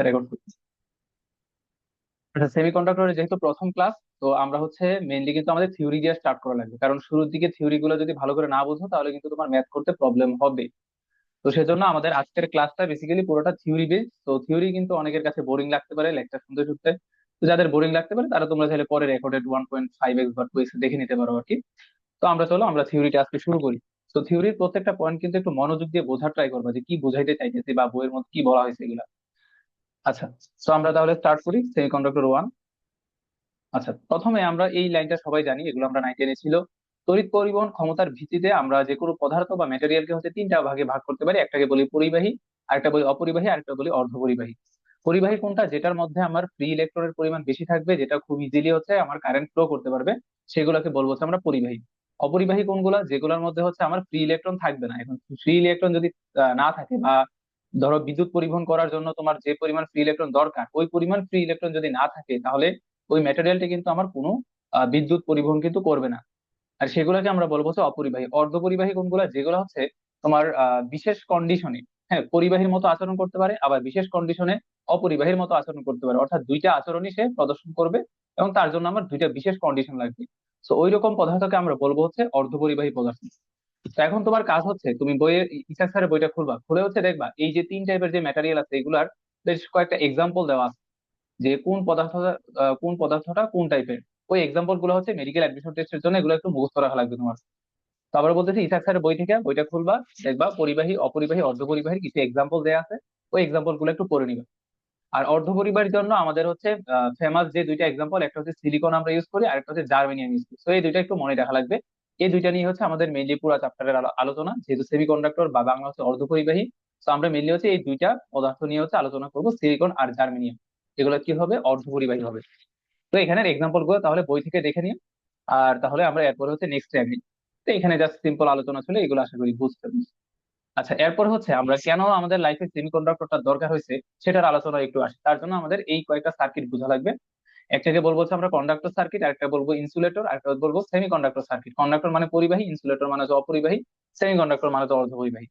Record করছি। আচ্ছা, সেমিকন্ডাক্টরের যেহেতু প্রথম ক্লাস, তো আমরা হচ্ছে মেইনলি কিন্তু আমাদের থিওরি দিয়ে স্টার্ট করা লাগবে, কারণ শুরুর দিকে থিওরি গুলো যদি ভালো করে না বুঝো তাহলে কিন্তু তোমার ম্যাথ করতে প্রবলেম হবে। তো সেজন্য আমাদের আজকের ক্লাসটা বেসিক্যালি পুরোটা থিওরি বেস। তো থিওরি কিন্তু অনেকের কাছে বোরিং লাগতে পারে লেকচার শুনতে শুনতে। তো যাদের বোরিং লাগতে পারে তারা তোমরা চাইলে পরে রেকর্ডেড 1.5x বা 2x দেখে নিতে পারো আর কি। তো চলো আমরা থিওরিটা আজকে শুরু করি। তো থিওরির প্রত্যেকটা পয়েন্ট কিন্তু একটু মনোযোগ দিয়ে বোঝার ট্রাই করবা যে কি বোঝাইতে চাইতেছি বা বইয়ের মধ্যে কি বলা হয়েছে এগুলা। আচ্ছা, তো আমরা তাহলে স্টার্ট করি সেমিকন্ডাক্টর 1। আচ্ছা, প্রথমে আমরা এই লাইনটা সবাই জানি, এগুলো আমরা 9 10 ছিল। তড়িৎ পরিবহন ক্ষমতার ভিত্তিতে আমরা যে কোনো পদার্থ বা ম্যাটেরিয়ালকে হচ্ছে তিনটা ভাগে ভাগ করতে পারি। একটাকে বলি পরিবাহী, আরেকটা বলি অপরিবাহী, আরেকটা বলি অর্ধপরিবাহী। পরিবাহী কোনটা? যেটার মধ্যে আমার ফ্রি ইলেকট্রনের পরিমাণ বেশি থাকবে, যেটা খুব ইজিলি হচ্ছে আমার কারেন্ট ফ্লো করতে পারবে, সেগুলোকে বলবো হচ্ছে আমরা পরিবাহী। অপরিবাহী কোনগুলা? যেগুলোর মধ্যে হচ্ছে আমার ফ্রি ইলেকট্রন থাকবে না। এখন ফ্রি ইলেকট্রন যদি না থাকে, বা ধরো বিদ্যুৎ পরিবহন করার জন্য তোমার যে পরিমাণ ফ্রি ইলেকট্রন দরকার, ওই পরিমাণ ফ্রি ইলেকট্রন যদি না থাকে, তাহলে ওই ম্যাটেরিয়ালটি কিন্তু আমার কোনো বিদ্যুৎ পরিবহন কিন্তু করবে না। আর সেগুলোকে আমরা বলবো হচ্ছে অপরিবাহী। অর্ধপরিবাহী কোনগুলা? যেগুলো হচ্ছে তোমার বিশেষ কন্ডিশনে, হ্যাঁ, পরিবাহীর মতো আচরণ করতে পারে, আবার বিশেষ কন্ডিশনে অপরিবাহীর মতো আচরণ করতে পারে। অর্থাৎ দুইটা আচরণই সে প্রদর্শন করবে, এবং তার জন্য আমার দুইটা বিশেষ কন্ডিশন লাগবে। তো ওই রকম পদার্থকে আমরা বলবো হচ্ছে অর্ধপরিবাহী পদার্থ। তো এখন তোমার কাজ হচ্ছে তুমি বইয়ের ইসাক স্যারের বইটা খুলবা, খুলে হচ্ছে দেখবা এই যে তিন টাইপের যে ম্যাটেরিয়াল আছে এগুলার বেশ কয়েকটা এক্সাম্পল দেওয়া আছে, যে কোন পদার্থটা কোন টাইপের। ওই এক্সাম্পল গুলো হচ্ছে মেডিকেল অ্যাডমিশন টেস্টের জন্য, এগুলো একটু মুখস্থ রাখা লাগবে তোমার। তো আবার বলতেছি, ইসাক স্যারের বই থেকে বইটা খুলবা, দেখবা পরিবাহী, অপরিবাহী, অর্ধপরিবাহীর কিছু এক্সাম্পল দেওয়া আছে। ওই এক্সাম্পল গুলো একটু পড়ে নিবা। আর অর্ধপরিবাহীর জন্য আমাদের হচ্ছে ফেমাস যে দুইটা এক্সাম্পল, একটা হচ্ছে সিলিকন আমরা ইউজ করি, আরেকটা হচ্ছে জার্মেনিয়াম ইউজ করি। তো এই দুইটা একটু মনে রাখা লাগবে। এই দুইটা নিয়ে হচ্ছে আমাদের মেইনলি পুরো চ্যাপ্টারের আলোচনা, যেহেতু সেমিকন্ডাক্টর বা বাংলা হচ্ছে অর্ধপরিবাহী। তো আমরা মেইনলি হচ্ছে এই দুইটা পদার্থ নিয়ে হচ্ছে আলোচনা করবো, সিলিকন আর জার্মেনিয়াম। এগুলো কি হবে? অর্ধপরিবাহী হবে। তো এখানের এক্সাম্পল গুলো তাহলে বই থেকে দেখে নিও। আর তাহলে আমরা এরপরে হচ্ছে নেক্সট টাইম। তো এখানে জাস্ট সিম্পল আলোচনা ছিল, এগুলো আশা করি বুঝতে পারছি। আচ্ছা, এরপর হচ্ছে আমরা কেন আমাদের লাইফে সেমিকন্ডাক্টরটা দরকার হয়েছে সেটার আলোচনা একটু আসি। তার জন্য আমাদের এই কয়েকটা সার্কিট বোঝা লাগবে। একটাকে বলবো হচ্ছে আমরা কন্ডাক্টর সার্কিট, আরেকটা বলবো ইনসুলেটর, আরেকটা বলবো সেমিকন্ডাক্টর সার্কিট। কন্ডাক্টর মানে পরিবাহী, ইনসুলেটর মানে হচ্ছে অপরিবাহী, সেমিকন্ডাক্টর মানে তো অর্ধপরিবাহী।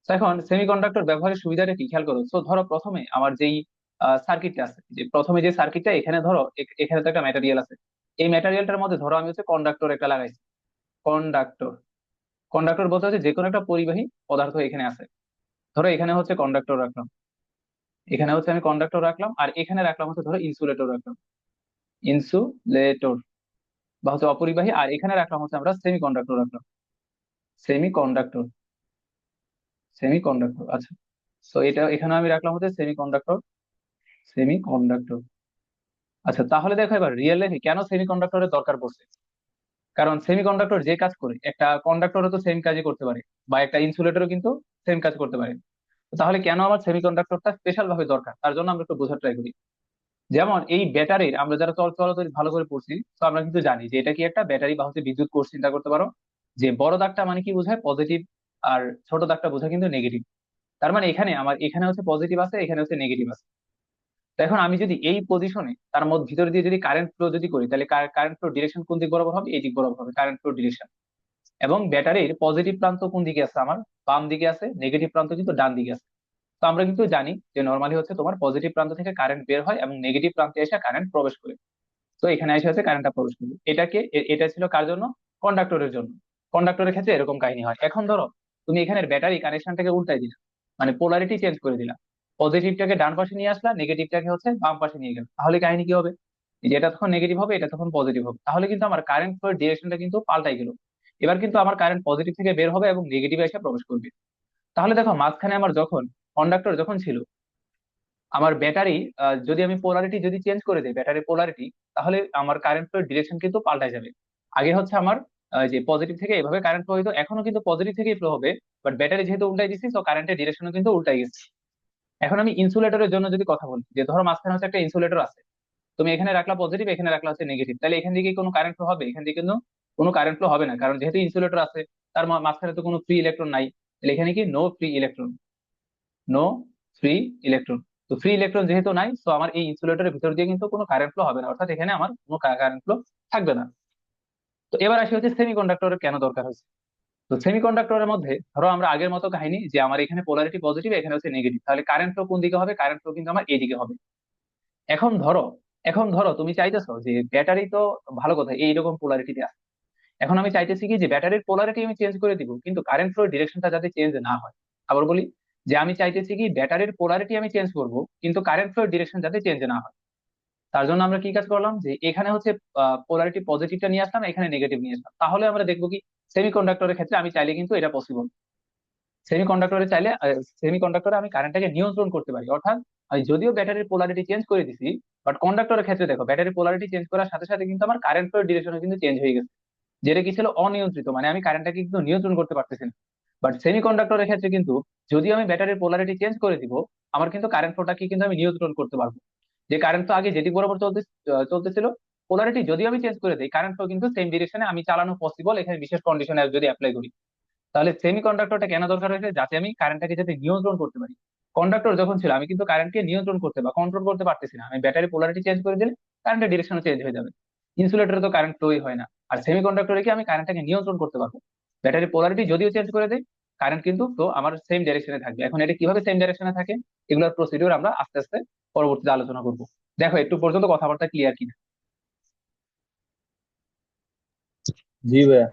তো এখন সেমিকন্ডাক্টর ব্যবহারের সুবিধাটা কি খেয়াল করো। তো ধরো প্রথমে আমার যেই সার্কিটটা আছে, যে প্রথমে যে সার্কিটটা, এখানে ধরো এখানে তো একটা ম্যাটেরিয়াল আছে। এই ম্যাটেরিয়ালটার মধ্যে ধরো আমি হচ্ছে কন্ডাক্টর একটা লাগাইছি। কন্ডাক্টর, কন্ডাক্টর বলতে হচ্ছে যে কোনো একটা পরিবাহী পদার্থ এখানে আছে। ধরো এখানে হচ্ছে কন্ডাক্টর রাখলাম, এখানে হচ্ছে আমি কন্ডাক্টর রাখলাম, আর এখানে রাখলাম হচ্ছে ধরো ইনসুলেটর রাখলাম। ইনসুলেটর বা হচ্ছে অপরিবাহী, আর এখানে রাখলাম হচ্ছে আমরা সেমি কন্ডাক্টর রাখলাম। Semi conductor, semi conductor. আচ্ছা, তো এটা এখানে আমি রাখলাম হচ্ছে সেমি কন্ডাক্টর, সেমি কন্ডাক্টর। আচ্ছা, তাহলে দেখো এবার রিয়েল লাইফে কেন সেমি কন্ডাক্টরের দরকার পড়ছে। কারণ সেমি কন্ডাক্টর যে কাজ করে, একটা কন্ডাক্টরও তো সেম কাজই করতে পারে, বা একটা ইনসুলেটরও কিন্তু সেম কাজ করতে পারে। তো তাহলে কেন আমার সেমি কন্ডাক্টরটা স্পেশাল ভাবে দরকার, তার জন্য আমরা একটু বোঝার ট্রাই করি। যেমন এই ব্যাটারির, আমরা যারা চলাচল ভালো করে পড়ছি, তো আমরা কিন্তু জানি যে এটা কি একটা ব্যাটারি বা হচ্ছে বিদ্যুৎ কোষ। চিন্তা করতে পারো যে বড় দাগটা মানে কি বোঝায়? পজিটিভ। আর ছোট দাগটা বোঝায় কিন্তু নেগেটিভ। তার মানে এখানে আমার এখানে হচ্ছে পজিটিভ আছে, এখানে হচ্ছে নেগেটিভ আছে। তো এখন আমি যদি এই পজিশনে তার মধ্যে ভিতরে দিয়ে যদি কারেন্ট ফ্লো যদি করি, তাহলে কারেন্ট ফ্লো ডিরেকশন কোন দিক বরাবর হবে? এই দিক বরাবর হবে কারেন্ট ফ্লো ডিরেকশন। এবং ব্যাটারির পজিটিভ প্রান্ত কোন দিকে আছে? আমার বাম দিকে আছে। নেগেটিভ প্রান্ত কিন্তু ডান দিকে আছে। তো আমরা কিন্তু জানি যে নর্মালি হচ্ছে তোমার পজিটিভ প্রান্ত থেকে কারেন্ট বের হয় এবং নেগেটিভ প্রান্তে এসে কারেন্ট প্রবেশ করে। তো এখানে এসে হচ্ছে কারেন্টটা প্রবেশ করবে। এটা ছিল কার জন্য? কন্ডাক্টরের জন্য। কন্ডাক্টরের ক্ষেত্রে এরকম কাহিনী হয়। এখন ধরো তুমি এখানের ব্যাটারি কানেকশনটাকে উল্টাই দিলা, মানে পোলারিটি চেঞ্জ করে দিলা। পজিটিভটাকে ডান পাশে নিয়ে আসলা, নেগেটিভটাকে হচ্ছে বাম পাশে নিয়ে গেল, তাহলে কাহিনী কি হবে? এই যে এটা তখন নেগেটিভ হবে, এটা তখন পজিটিভ হবে, তাহলে কিন্তু আমার কারেন্ট ফ্লোর ডিরেকশনটা কিন্তু পাল্টাই গেল। এবার কিন্তু আমার কারেন্ট পজিটিভ থেকে বের হবে এবং নেগেটিভে এসে প্রবেশ করবে। তাহলে দেখো মাঝখানে আমার যখন কন্ডাক্টর যখন ছিল, আমার ব্যাটারি যদি আমি পোলারিটি যদি চেঞ্জ করে দিই, ব্যাটারি পোলারিটি, তাহলে আমার কারেন্ট ফ্লোর ডিরেকশন কিন্তু পাল্টায় যাবে। আগে হচ্ছে আমার যে পজিটিভ থেকে এভাবে কারেন্ট ফ্লো হইতো, এখনো কিন্তু পজিটিভ থেকেই ফ্লো হবে, বাট ব্যাটারি যেহেতু উল্টাই দিচ্ছি, তো কারেন্টের ডিরেকশনও কিন্তু উল্টাই গেছে। এখন আমি ইনসুলেটরের জন্য যদি কথা বলি, যে ধরো মাঝখানে হচ্ছে একটা ইনসুলেটর আছে, তুমি এখানে রাখলা পজিটিভ, এখানে রাখলা হচ্ছে নেগেটিভ, তাহলে এখান থেকে কোনো কারেন্ট ফ্লো হবে? এখান থেকে কিন্তু কোনো কারেন্ট ফ্লো হবে না, কারণ যেহেতু ইনসুলেটর আছে, তার মাঝখানে তো কোনো ফ্রি ইলেকট্রন নাই। তাহলে এখানে কি? No free electron, no free electron. তো ফ্রি ইলেকট্রন যেহেতু নাই, তো আমার এই ইনসুলেটরের ভিতর দিয়ে কিন্তু কোনো কারেন্ট ফ্লো হবে না, অর্থাৎ এখানে আমার কোনো কারেন্ট ফ্লো থাকবে না। তো এবার আসি হচ্ছে সেমিকন্ডাক্টরের কেন দরকার হয়েছে। তো সেমিকন্ডাক্টরের মধ্যে ধরো আমরা আগের মতো কাহিনী যে আমার এখানে পোলারিটি পজিটিভ, এখানে হচ্ছে নেগেটিভ, তাহলে কারেন্ট ফ্লো কোন দিকে হবে? কারেন্ট ফ্লো কিন্তু আমার এইদিকে হবে। এখন ধরো এখন ধরো তুমি চাইতেছো যে ব্যাটারি তো ভালো কথা এইরকম পোলারিটিতে আছে, এখন আমি চাইতেছি কি যে ব্যাটারির পোলারিটি আমি চেঞ্জ করে দিব, কিন্তু কারেন্ট ফ্লোর ডিরেকশনটা যাতে চেঞ্জ না হয়। আবার বলি যে আমি চাইতেছি কি ব্যাটারির পোলারিটি আমি চেঞ্জ করব, কিন্তু কারেন্ট ফ্লোর ডিরেকশন যাতে চেঞ্জ না হয়। তার জন্য আমরা কি কাজ করলাম যে এখানে হচ্ছে পোলারিটি পজিটিভটা নিয়ে আসলাম, এখানে নেগেটিভ নিয়ে আসলাম, তাহলে আমরা দেখবো কি সেমিকন্ডাক্টরের ক্ষেত্রে আমি চাইলে কিন্তু এটা পসিবল। সেমিকন্ডাক্টরে চাইলে সেমিকন্ডাক্টরে আমি কারেন্টটাকে নিয়ন্ত্রণ করতে পারি, অর্থাৎ আমি যদিও ব্যাটারির পোলারিটি চেঞ্জ করে দিছি, বাট কন্ডাক্টরের ক্ষেত্রে দেখো ব্যাটারির পোলারিটি চেঞ্জ করার সাথে সাথে কিন্তু আমার কারেন্ট ফ্লোর ডিরেকশন কিন্তু চেঞ্জ হয়ে গেছে, যেটা কি ছিল অনিয়ন্ত্রিত, মানে আমি কারেন্টটাকে কিন্তু নিয়ন্ত্রণ করতে পারতেছি না। বাট সেমিকন্ডাক্টরের ক্ষেত্রে কিন্তু যদি আমি ব্যাটারির পোলারিটি চেঞ্জ করে দিব, আমার কিন্তু কারেন্ট ফ্লোটাকে কিন্তু আমি নিয়ন্ত্রণ করতে পারবো। যে কারেন্ট তো আগে যেটি বরাবর চলতেছিল, পোলারিটি যদি আমি চেঞ্জ করে দিই, কারেন্ট ফ্লো কিন্তু সেম ডিরেকশনে আমি চালানো পসিবল, এখানে বিশেষ কন্ডিশনে যদি অ্যাপ্লাই করি। তাহলে সেমিকন্ডাক্টরটা কেন দরকার হয়েছে? যাতে আমি কারেন্টটাকে যাতে নিয়ন্ত্রণ করতে পারি। কন্ডাক্টর যখন ছিল আমি কিন্তু কারেন্টকে নিয়ন্ত্রণ করতে বা কন্ট্রোল করতে পারতেছি না, আমি ব্যাটারি পোলারিটি চেঞ্জ করে দিলে কারেন্টের ডিরেকশন চেঞ্জ হয়ে যাবে। ইনসুলেটরে তো কারেন্ট ফ্লোই হয় না, আর সেমিকন্ডাক্টরে কি আমি কারেন্টটাকে নিয়ন্ত্রণ করতে পারবো। ব্যাটারি পোলারিটি যদিও চেঞ্জ করে দেয়, কারেন্ট কিন্তু তো আমার সেম ডাইরেকশনে থাকবে। এখন এটা কিভাবে সেম ডাইরেকশনে থাকে, এগুলোর প্রসিডিউর আমরা আস্তে আস্তে পরবর্তীতে আলোচনা করবো। দেখো একটু পর্যন্ত কথাবার্তা ক্লিয়ার কিনা? জি ভাইয়া।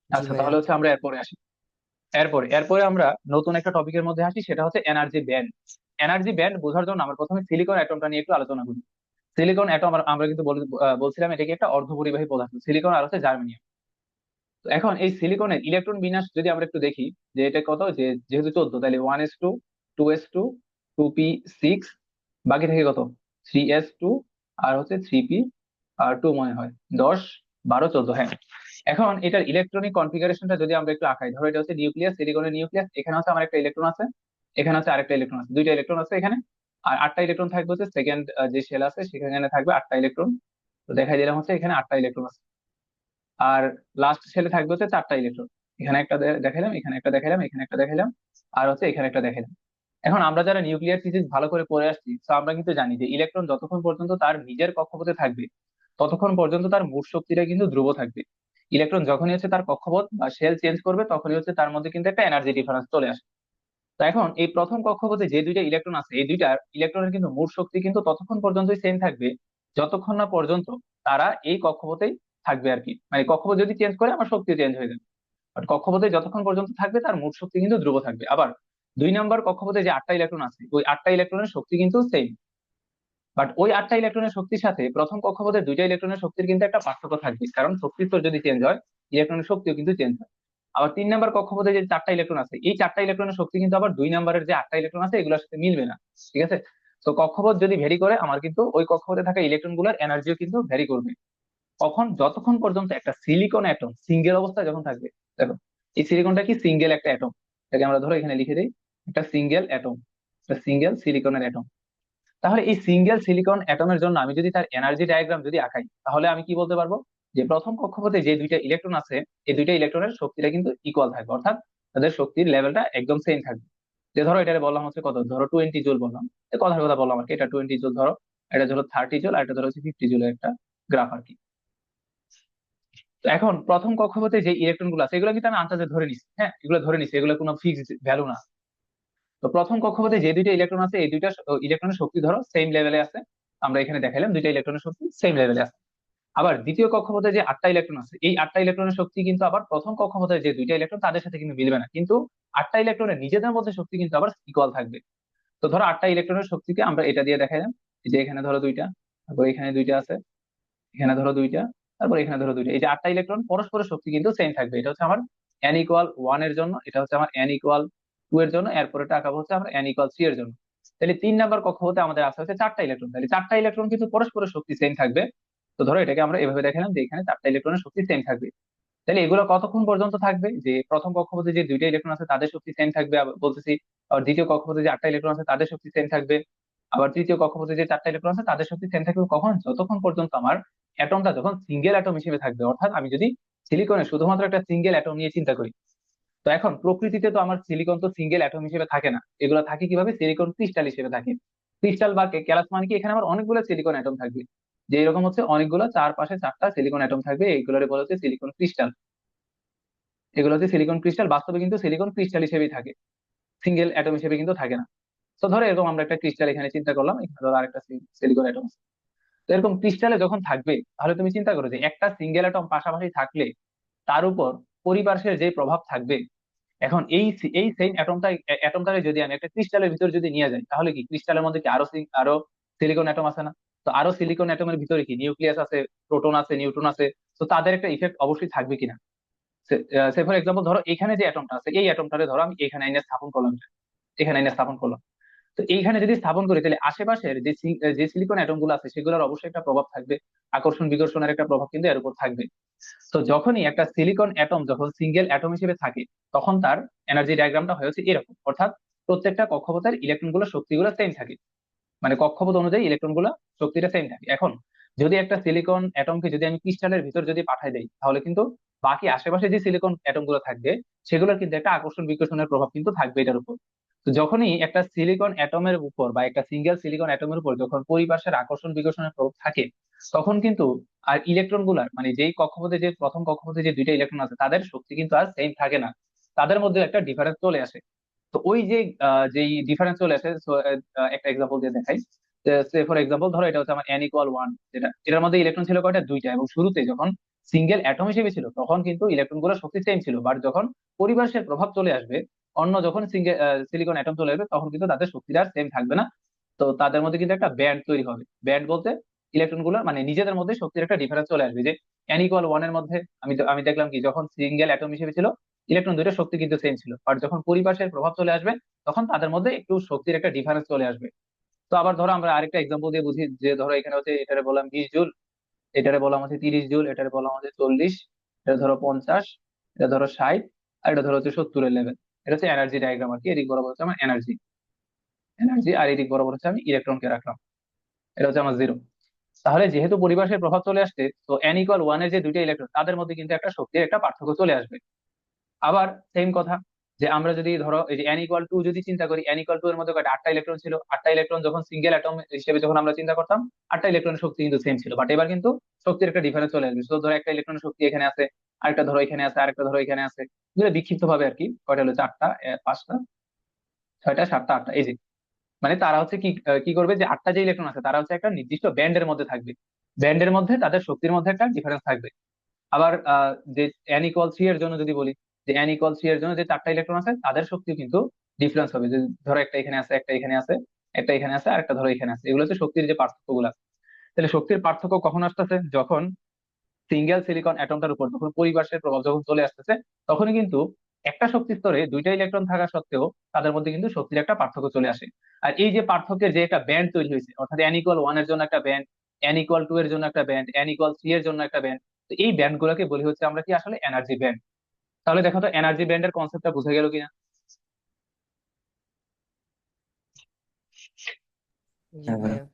জি আচ্ছা, ভাইয়া। তাহলে হচ্ছে আমরা এরপরে আসি। এরপরে আমরা নতুন একটা টপিকের মধ্যে আসি, সেটা হচ্ছে এনার্জি ব্যান্ড। এনার্জি ব্যান্ড বোঝার জন্য আমরা প্রথমে সিলিকন অ্যাটমটা নিয়ে একটু আলোচনা করি। সিলিকন অ্যাটম আমরা কিন্তু বলছিলাম এটা কি একটা অর্ধপরিবাহী পদার্থ, সিলিকন আর হচ্ছে জার্মেনিয়াম। তো এখন এই সিলিকনের ইলেকট্রন বিন্যাস যদি আমরা একটু দেখি, যে এটা কত, যে যেহেতু 14, তাহলে 1s2, 2s2, 2p6, বাকি থেকে কত, 3s2, আর হচ্ছে 3p আর 2 মনে হয়, 10, 12, 14, হ্যাঁ। এখন এটার ইলেকট্রনিক কনফিগারেশনটা যদি আমরা একটু আঁকাই, ধরো এটা হচ্ছে নিউক্লিয়াস, সিলিকনের নিউক্লিয়াস, এখানে হচ্ছে আমার একটা ইলেকট্রন আছে, এখানে হচ্ছে আরেকটা ইলেকট্রন আছে, দুইটা ইলেকট্রন আছে এখানে। আর 8টা ইলেকট্রন থাকবে হচ্ছে সেকেন্ড যে শেল আছে সেখানে থাকবে 8টা ইলেকট্রন। তো দেখাই দিলাম হচ্ছে এখানে 8টা ইলেকট্রন আছে। আর লাস্ট শেলে থাকবে হচ্ছে 4টা ইলেকট্রন, এখানে একটা দেখাইলাম, এখানে একটা দেখাইলাম, এখানে একটা দেখাইলাম, আর হচ্ছে এখানে একটা দেখাইলাম। এখন আমরা যারা নিউক্লিয়ার ফিজিক্স ভালো করে পড়ে আসছি, তো আমরা কিন্তু জানি যে ইলেকট্রন যতক্ষণ পর্যন্ত তার নিজের কক্ষপথে থাকবে, ততক্ষণ পর্যন্ত তার মোট শক্তিটা কিন্তু ধ্রুব থাকবে। ইলেকট্রন যখনই হচ্ছে তার কক্ষপথ বা শেল চেঞ্জ করবে, তখনই হচ্ছে তার মধ্যে কিন্তু একটা এনার্জি ডিফারেন্স চলে আসে। তো এখন এই প্রথম কক্ষপথে যে দুইটা ইলেকট্রন আছে, এই দুইটা ইলেকট্রনের কিন্তু মোট শক্তি কিন্তু ততক্ষণ পর্যন্তই সেম থাকবে, যতক্ষণ না পর্যন্ত তারা এই কক্ষপথেই থাকবে আর কি। মানে কক্ষপথ যদি চেঞ্জ করে আমার শক্তি চেঞ্জ হয়ে যাবে, বাট কক্ষপথে যতক্ষণ পর্যন্ত থাকবে তার মোট শক্তি কিন্তু ধ্রুব থাকবে। আবার 2 নম্বর কক্ষপথে যে 8টা ইলেকট্রন আছে, ওই 8টা ইলেকট্রনের শক্তি কিন্তু সেম, বাট ওই 8টা ইলেকট্রনের শক্তির সাথে প্রথম কক্ষপথের 2টা ইলেকট্রনের শক্তির কিন্তু একটা পার্থক্য থাকবে, কারণ শক্তির স্তর যদি চেঞ্জ হয়, ইলেকট্রনের শক্তিও কিন্তু চেঞ্জ হয়। আবার 3 নম্বর কক্ষপথে যে 4টা ইলেকট্রন আছে, এই 4টা ইলেকট্রনের শক্তি কিন্তু আবার 2 নম্বরের যে 8টা ইলেকট্রন আছে এগুলোর সাথে মিলবে না। ঠিক আছে? তো কক্ষপথ যদি ভ্যারি করে, আমার কিন্তু ওই কক্ষপথে থাকা ইলেকট্রন গুলোর এনার্জিও কিন্তু ভ্যারি করবে। কখন? যতক্ষণ পর্যন্ত একটা সিলিকন অ্যাটম সিঙ্গেল অবস্থায় যখন থাকবে। দেখো এই সিলিকনটা কি সিঙ্গেল একটা অ্যাটম, এটাকে আমরা ধরো এখানে লিখে দিই একটা সিঙ্গেল অ্যাটম, একটা সিঙ্গেল সিলিকনের অ্যাটম। তাহলে এই সিঙ্গেল সিলিকন অ্যাটমের জন্য আমি যদি তার এনার্জি ডায়াগ্রাম যদি আঁকাই, তাহলে আমি কি বলতে পারবো যে প্রথম কক্ষপথে যে 2টা ইলেকট্রন আছে, এই 2টা ইলেকট্রনের শক্তিটা কিন্তু ইকুয়াল থাকবে, অর্থাৎ তাদের শক্তির লেভেলটা একদম সেম থাকবে। যে ধরো এটারে বললাম হচ্ছে কত, ধরো 20 জুল বললাম, এই কথার কথা বললাম আর কি, এটা 20 জুল ধরো, এটা ধরো 30 জুল, আর এটা ধরো হচ্ছে 50 জুলের একটা গ্রাফ আর কি। তো এখন প্রথম কক্ষপথে যে ইলেকট্রন গুলো আছে, এগুলো কিন্তু আমি আন্দাজে ধরে নিচ্ছি, হ্যাঁ এগুলো ধরে নিচ্ছি, এগুলো কোনো ফিক্সড ভ্যালু না। তো প্রথম কক্ষপথে যে 2টা ইলেকট্রন আছে, এই 2টা ইলেকট্রনের শক্তি ধরো সেম লেভেলে আছে, আমরা এখানে দেখাইলাম 2টা ইলেকট্রনের শক্তি সেম লেভেলে আছে। আবার দ্বিতীয় কক্ষপথে যে 8টা ইলেকট্রন আছে, এই 8টা ইলেকট্রনের শক্তি কিন্তু আবার প্রথম কক্ষপথে যে 2টা ইলেকট্রন তাদের সাথে কিন্তু মিলবে না, কিন্তু 8টা ইলেকট্রনের নিজেদের মধ্যে শক্তি কিন্তু আবার ইকুয়াল থাকবে। তো ধরো 8টা ইলেকট্রনের শক্তিকে আমরা এটা দিয়ে দেখাইলাম, এই যে এখানে ধরো 2টা, তারপর এখানে 2টা আছে, এখানে ধরো 2টা, তারপর এখানে ধরো 2টা, এই যে 8টা ইলেকট্রন পরস্পরের শক্তি কিন্তু সেম থাকবে। এটা হচ্ছে আমার n=1 এর জন্য, এটা হচ্ছে আমার n=2 এর জন্য, এরপরে এটা আঁকাবো হচ্ছে আমরা n=3 এর জন্য। তাহলে 3 নম্বর কক্ষপথে আমাদের আছে হচ্ছে 4টা ইলেকট্রন, তাহলে 4টা ইলেকট্রন কিন্তু পরস্পরের শক্তি সেম থাকবে। তো ধরো এটাকে আমরা এভাবে দেখালাম যে এখানে 4টা ইলেকট্রনের শক্তি সেম থাকবে। তাহলে এগুলো কতক্ষণ পর্যন্ত থাকবে, যে প্রথম কক্ষপথে যে 2টা ইলেকট্রন আছে তাদের শক্তি সেম থাকবে, আবার বলতেছি আবার দ্বিতীয় কক্ষপথে যে 8টা ইলেকট্রন আছে তাদের শক্তি সেম থাকবে, আবার তৃতীয় কক্ষপথে যে 4টা ইলেকট্রন আছে তাদের শক্তি সেম থাকবে। কখন? যতক্ষণ পর্যন্ত আমার অ্যাটমটা যখন সিঙ্গেল অ্যাটম হিসেবে থাকবে, অর্থাৎ আমি যদি সিলিকনে শুধুমাত্র একটা সিঙ্গেল অ্যাটম নিয়ে চিন্তা করি। তো এখন প্রকৃতিতে তো আমার সিলিকন তো সিঙ্গেল অ্যাটম হিসেবে থাকে না, এগুলো থাকে কিভাবে, সিলিকন ক্রিস্টাল হিসেবে থাকে। ক্রিস্টাল বা ক্যালাস মানে কি, এখানে আমার অনেকগুলো সিলিকন অ্যাটম থাকবে, যে এরকম হচ্ছে অনেকগুলো চারপাশে 4টা সিলিকন অ্যাটম থাকবে, এইগুলোরে বলা হচ্ছে সিলিকন ক্রিস্টাল। এগুলো হচ্ছে সিলিকন ক্রিস্টাল, বাস্তবে কিন্তু সিলিকন ক্রিস্টাল হিসেবেই থাকে, সিঙ্গেল অ্যাটম হিসেবে কিন্তু থাকে না। তো ধরো এরকম আমরা একটা ক্রিস্টাল এখানে চিন্তা করলাম, এখানে ধরো আরেকটা সিলিকন অ্যাটম। তো এরকম ক্রিস্টালে যখন থাকবে, তাহলে তুমি চিন্তা করো যে একটা সিঙ্গেল অ্যাটম পাশাপাশি থাকলে তার উপর পরিপার্শ্বের যে প্রভাব থাকবে। এখন এই সেম অ্যাটমটাকে যদি আমি একটা ক্রিস্টালের ভিতর যদি নিয়ে যাই, তাহলে কি ক্রিস্টালের মধ্যে কি আরো সিলিকন অ্যাটম আছে না? তো আরো সিলিকন অ্যাটমের ভিতরে কি নিউক্লিয়াস আছে, প্রোটন আছে, নিউট্রন আছে। তো তাদের একটা ইফেক্ট অবশ্যই থাকবে কিনা। সে ফর এক্সাম্পল ধরো এখানে যে অ্যাটমটা আছে, এই অ্যাটমটারে ধরো আমি এখানে এনে স্থাপন করলাম, এখানে এনে স্থাপন করলাম। তো এইখানে যদি স্থাপন করি, তাহলে আশেপাশের যে সিলিকন অ্যাটম গুলো আছে সেগুলোর অবশ্যই একটা প্রভাব থাকবে। আকর্ষণ বিকর্ষণের একটা প্রভাব কিন্তু এর উপর থাকবে। তো যখনই একটা সিলিকন অ্যাটম যখন সিঙ্গেল অ্যাটম হিসেবে থাকে, তখন তার এনার্জি ডায়াগ্রামটা হয়েছে এরকম, অর্থাৎ প্রত্যেকটা কক্ষপথের ইলেকট্রন গুলো শক্তিগুলো সেম থাকে, মানে কক্ষপথ অনুযায়ী ইলেকট্রন গুলো শক্তিটা সেম থাকে। এখন যদি একটা সিলিকন অ্যাটমকে যদি আমি ক্রিস্টালের ভিতর যদি পাঠাই দেই, তাহলে কিন্তু বাকি আশেপাশে যে সিলিকন অ্যাটম গুলো থাকবে সেগুলোর কিন্তু একটা আকর্ষণ বিকর্ষণের প্রভাব কিন্তু থাকবে এটার উপর। তো যখনই একটা সিলিকন অ্যাটমের উপর বা একটা সিঙ্গেল সিলিকন অ্যাটমের উপর যখন পরিপার্শ্বের আকর্ষণ বিকর্ষণের প্রভাব থাকে, তখন কিন্তু আর ইলেকট্রন গুলার মানে যেই কক্ষপথে যে প্রথম কক্ষপথে যে দুইটা ইলেকট্রন আছে তাদের শক্তি কিন্তু আর সেম থাকে না, তাদের মধ্যে একটা ডিফারেন্স চলে আসে। তো ওই যে যেই ডিফারেন্স চলে আসে, so, একটা এক্সাম্পল দিয়ে দেখাই। ফর এক্সাম্পল ধরো এটা হচ্ছে আমার n=1, যেটা এটার মধ্যে ইলেকট্রন ছিল কয়টা, দুইটা, এবং শুরুতে যখন সিঙ্গেল অ্যাটম হিসেবে ছিল তখন কিন্তু ইলেকট্রন গুলো শক্তি সেম ছিল, বাট যখন পরিবাশের প্রভাব চলে আসবে, অন্য যখন সিঙ্গেল সিলিকন অ্যাটম চলে আসবে, তখন কিন্তু তাদের শক্তিটা আর সেম থাকবে না। তো তাদের মধ্যে কিন্তু একটা ব্যান্ড তৈরি হবে। ব্যান্ড বলতে ইলেকট্রন গুলো মানে নিজেদের মধ্যে শক্তির একটা ডিফারেন্স চলে আসবে, যে n=1 এর মধ্যে আমি দেখলাম কি যখন সিঙ্গেল অ্যাটম হিসেবে ছিল ইলেকট্রন দুইটা শক্তি কিন্তু সেম ছিল, আর যখন পরিপাশের প্রভাব চলে আসবে তখন তাদের মধ্যে একটু শক্তির একটা ডিফারেন্স চলে আসবে। তো আবার ধরো আমরা আরেকটা এক্সাম্পল দিয়ে বুঝি, যে ধরো এখানে হচ্ছে এটারে বললাম 20 জুল, এটারে বললাম হচ্ছে 30 জুল, এটারে বললাম হচ্ছে 40, এটা ধরো 50, এটা ধরো 60, আর এটা ধরো হচ্ছে 70-এর লেভেল। এটা হচ্ছে এনার্জি ডায়াগ্রাম আর কি, এদিক বরাবর হচ্ছে আমার এনার্জি এনার্জি আর এদিক বরাবর হচ্ছে আমি ইলেকট্রনকে রাখলাম, এটা হচ্ছে আমার জিরো। তাহলে যেহেতু পরিবাশের প্রভাব চলে আসছে, তো n=1 এর যে দুইটা ইলেকট্রন তাদের মধ্যে কিন্তু একটা শক্তির একটা পার্থক্য চলে আসবে। আবার সেম কথা, যে আমরা যদি ধরো এই যে n=2 যদি চিন্তা করি, n=2 এর মধ্যে কয়টা, 8টা ইলেকট্রন ছিল। 8টা ইলেকট্রন যখন সিঙ্গেল অ্যাটম হিসেবে যখন আমরা চিন্তা করতাম, 8টা ইলেকট্রনের শক্তি কিন্তু সেম ছিল, বাট এবার কিন্তু শক্তির একটা ডিফারেন্স চলে আসবে। তো ধরো একটা ইলেকট্রনের শক্তি এখানে আছে, আরেকটা ধরো এখানে আছে, আরেকটা ধরো এখানে আছে, এগুলো বিক্ষিপ্ত ভাবে আর কি, কয়টা হলো, 4টা, 5টা, 6টা, 7টা, 8টা, এই যে মানে তারা হচ্ছে কি করবে, যে 8টা যে ইলেকট্রন আছে তারা হচ্ছে একটা নির্দিষ্ট ব্যান্ডের মধ্যে থাকবে, ব্যান্ডের মধ্যে তাদের শক্তির মধ্যে একটা ডিফারেন্স থাকবে। আবার যে n=3 এর জন্য যদি বলি, যে n=3 এর জন্য যে 4টা ইলেকট্রন আছে তাদের শক্তিও কিন্তু ডিফারেন্স হবে, যে ধরো একটা এখানে আছে, একটা এখানে আছে, একটা এখানে আছে, আর একটা ধরো এখানে আছে, এগুলো হচ্ছে শক্তির যে পার্থক্য গুলা। তাহলে শক্তির পার্থক্য কখন আসতেছে, যখন সিঙ্গেল সিলিকন অ্যাটমটার উপর যখন পরিবাশের প্রভাব যখন চলে আসতেছে, তখনই কিন্তু একটা শক্তি স্তরে দুইটা ইলেকট্রন থাকা সত্ত্বেও তাদের মধ্যে কিন্তু শক্তির একটা পার্থক্য চলে আসে। আর এই যে পার্থক্যের যে একটা ব্যান্ড তৈরি হয়েছে, অর্থাৎ n=1 এর জন্য একটা ব্যান্ড, n=2 এর জন্য একটা ব্যান্ড, n=3 এর জন্য একটা ব্যান্ড, তো এই ব্যান্ড গুলোকে বলি হচ্ছে আমরা কি আসলে এনার্জি ব্যান্ড। তাহলে দেখো তো এনার্জি ব্যান্ডের কনসেপ্টটা বোঝা গেল কিনা। জি হ্যাঁ ভাই। ভাইয়া।